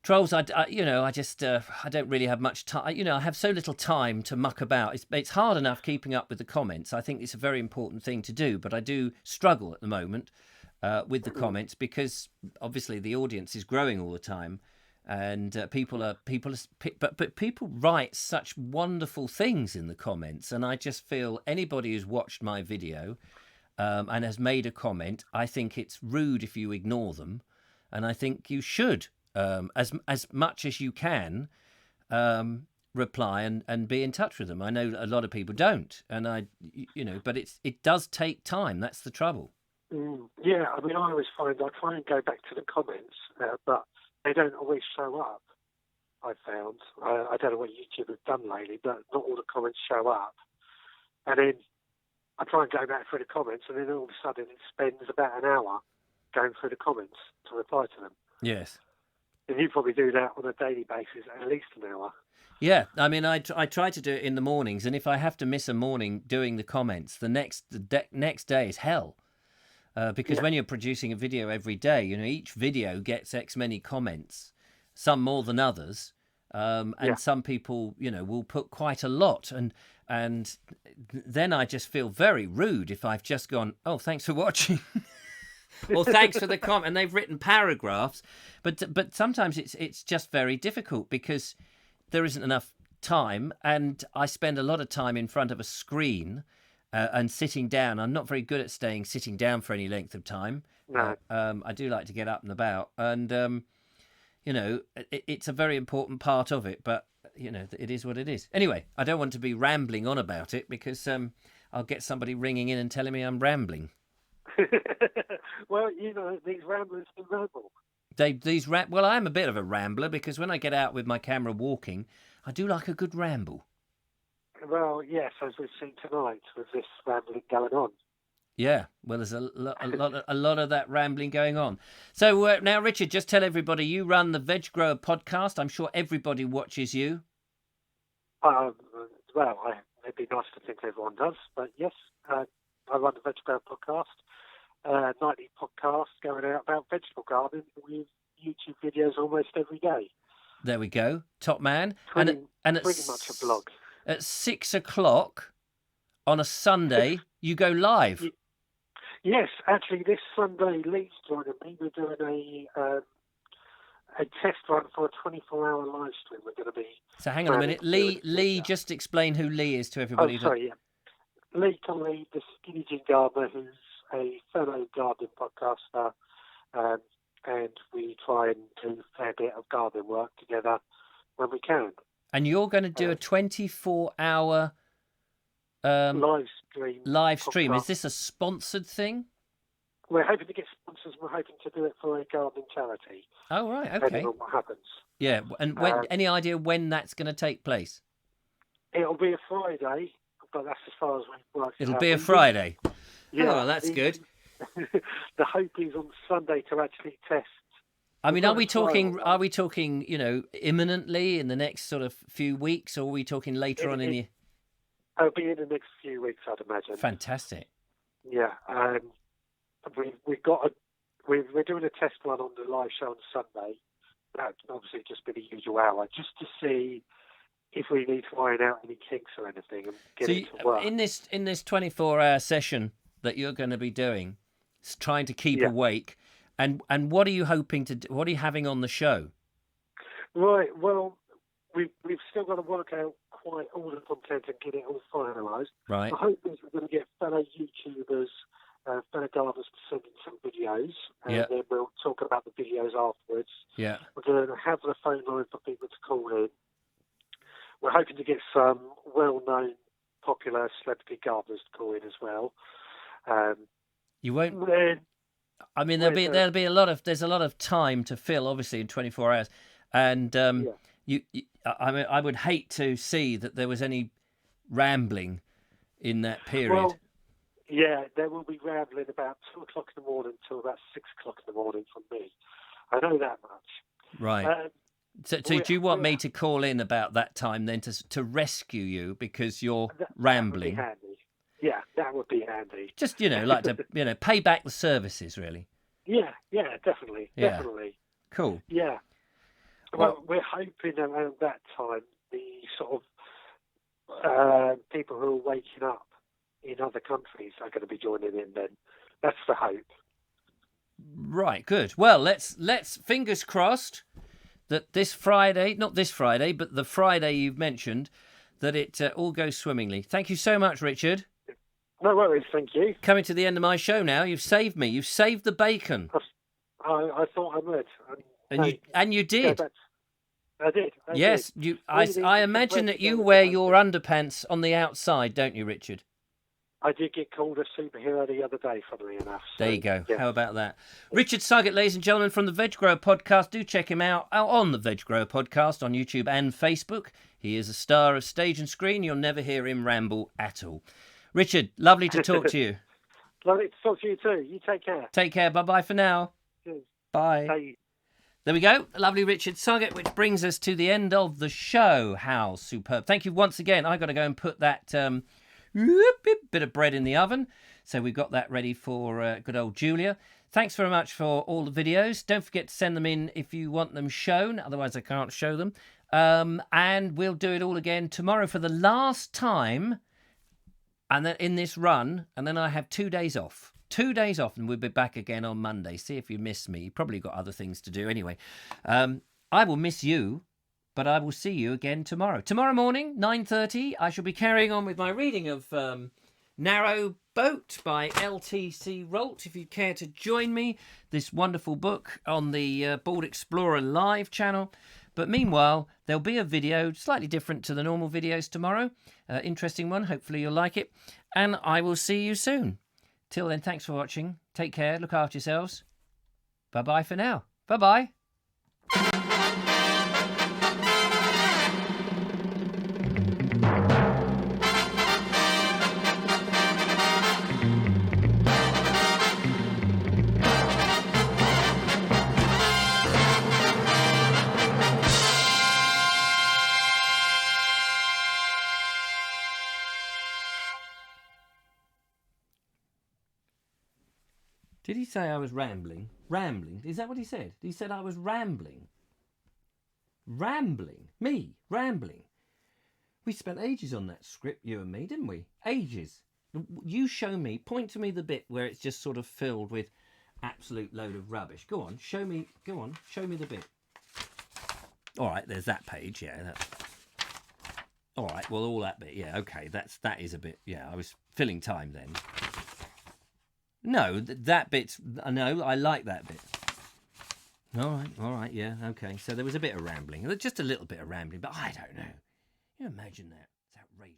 trolls. I just I don't really have much time. I have so little time to muck about. It's hard enough keeping up with the comments. I think it's a very important thing to do, but I do struggle at the moment with the comments because obviously the audience is growing all the time, and people write such wonderful things in the comments, and I just feel anybody who's watched my video and has made a comment, I think it's rude if you ignore them, and I think you should. As much as you can, reply and be in touch with them. I know a lot of people don't, and but it does take time. That's the trouble. Yeah, I mean, I always find I try and go back to the comments, but they don't always show up. I found I don't know what YouTube have done lately, but not all the comments show up. And then I try and go back through the comments, and then all of a sudden it spends about an hour going through the comments to reply to them. Yes. And you probably do that on a daily basis, at least an hour. Yeah, I mean, I try to do it in the mornings, and if I have to miss a morning doing the comments, the next day is hell. Because when you're producing a video every day, each video gets X many comments, some more than others, and some people, will put quite a lot, and then I just feel very rude if I've just gone, oh, thanks for watching. Or thanks for the comment, and they've written paragraphs, but sometimes it's just very difficult because there isn't enough time, and I spend a lot of time in front of a screen and sitting down. I'm not very good at sitting down for any length of time. No. I do like to get up and about, and it's a very important part of it. But it is what it is. Anyway, I don't want to be rambling on about it because I'll get somebody ringing in and telling me I'm rambling. Well, these ramblers can ramble. Well, I'm a bit of a rambler because when I get out with my camera walking, I do like a good ramble. Well, yes, as we've seen tonight with this rambling going on. Yeah, well, there's a lot of that rambling going on. So now, Richard, just tell everybody you run the Veg Grower podcast. I'm sure everybody watches you. Well, it'd be nice to think everyone does, but yes, I run the Veg Grower podcast. Nightly podcast going out about vegetable gardening with YouTube videos almost every day. There we go, top man. Pretty and much a blog. At 6 o'clock on a Sunday, you go live. Yes, actually, this Sunday, Lee's joining me. We're doing a test run for a 24-hour live stream. We're going to be. So hang on a minute, Lee. Just explain who Lee is to everybody. Oh, sorry, yeah. Lee Conley, the Skinny Gin Gardener, who's a fellow gardening podcaster, and we try and do a fair bit of gardening work together when we can. And you're going to do a 24-hour live stream. Is this a sponsored thing? We're hoping to get sponsors. We're hoping to do it for a gardening charity. Oh, right, okay. Depending on what happens. Yeah, and any idea when that's going to take place? It'll be a Friday, but that's as far as we've worked. It'll be a Friday. Yeah, oh, that's good. The hope is on Sunday to actually test. I mean, are we talking, imminently in the next sort of few weeks, or are we talking later on in the... It'll be in the next few weeks, I'd imagine. Fantastic. Yeah, we're doing a test run on the live show on Sunday. That obviously just be the usual hour, just to see if we need to iron out any kinks or anything and get it to work. In this 24-hour session that you're going to be doing, trying to keep awake, and what are you hoping to do? What are you having on the show? Right. Well, we've still got to work out quite all the content and get it all finalised. Right. The hope is we're going to get fellow YouTubers, fellow gardeners to send in some videos, and then we'll talk about the videos afterwards. Yeah. We're going to have the phone line for people to call in. We're hoping to get some well-known, popular celebrity gardeners to call in as well. You won't. I mean, there's a lot of time to fill, obviously, in 24 hours, and I would hate to see that there was any rambling in that period. Well, yeah, there will be rambling about 2 o'clock in the morning till about 6 o'clock in the morning from me. I know that much. Right. So do you want me to call in about that time then to rescue you because you're rambling? That would be handy. Yeah, that would be handy. Just, like to, pay back the services, really. Yeah, definitely. Cool. Yeah. Well, we're hoping around that time the sort of people who are waking up in other countries are going to be joining in then. That's the hope. Right, good. Well, let's fingers crossed that this Friday, not this Friday, but the Friday you've mentioned, that it all goes swimmingly. Thank you so much, Richard. No worries, thank you. Coming to the end of my show now. You've saved me. You've saved the bacon. I thought I would. And you did. Yeah, I did. Yes, did. you. Really I imagine that you together wear the your underpants on the outside, don't you, Richard? I did get called a superhero the other day, funnily enough. So, There you go. yeah. How about that? Richard Suggett, ladies and gentlemen, from the Veg Grower Podcast. Do check him out on the Veg Grower Podcast on YouTube and Facebook. He is a star of stage and screen. You'll never hear him ramble at all. Richard, lovely to talk to you. Lovely to talk to you too. You take care. Take care. Bye-bye for now. Cheers. Bye. Bye. There we go. Lovely Richard Suggett, which brings us to the end of the show. How superb. Thank you once again. I've got to go and put that bit of bread in the oven. So we've got that ready for good old Julia. Thanks very much for all the videos. Don't forget to send them in if you want them shown. Otherwise, I can't show them. And we'll do it all again tomorrow for the last time and then in this run. And then I have 2 days off. 2 days off, and we'll be back again on Monday. See if you miss me. You've probably got other things to do anyway. I will miss you, but I will see you again tomorrow. Tomorrow morning, 9:30, I shall be carrying on with my reading of Narrow Boat by L.T.C. Rolt. If you care to join me, this wonderful book on the Board Explorer Live channel. But meanwhile, there'll be a video slightly different to the normal videos tomorrow. Interesting one. Hopefully you'll like it. And I will see you soon. Till then, thanks for watching. Take care. Look after yourselves. Bye-bye for now. Bye-bye. Did he say I was rambling? Rambling? Is that what he said? He said I was rambling. Rambling? Me? Rambling? We spent ages on that script, you and me, didn't we? Ages. You show me, point to me the bit where it's just sort of filled with absolute load of rubbish. Go on, show me, go on, show me the bit. All right, there's that page, yeah. That's... All right, well, all that bit, yeah, okay, that is a bit, yeah, I was filling time then. No, that bit's... No, I like that bit. All right, yeah, okay. So there was a bit of rambling. Just a little bit of rambling, but I don't know. You imagine that? It's outrageous.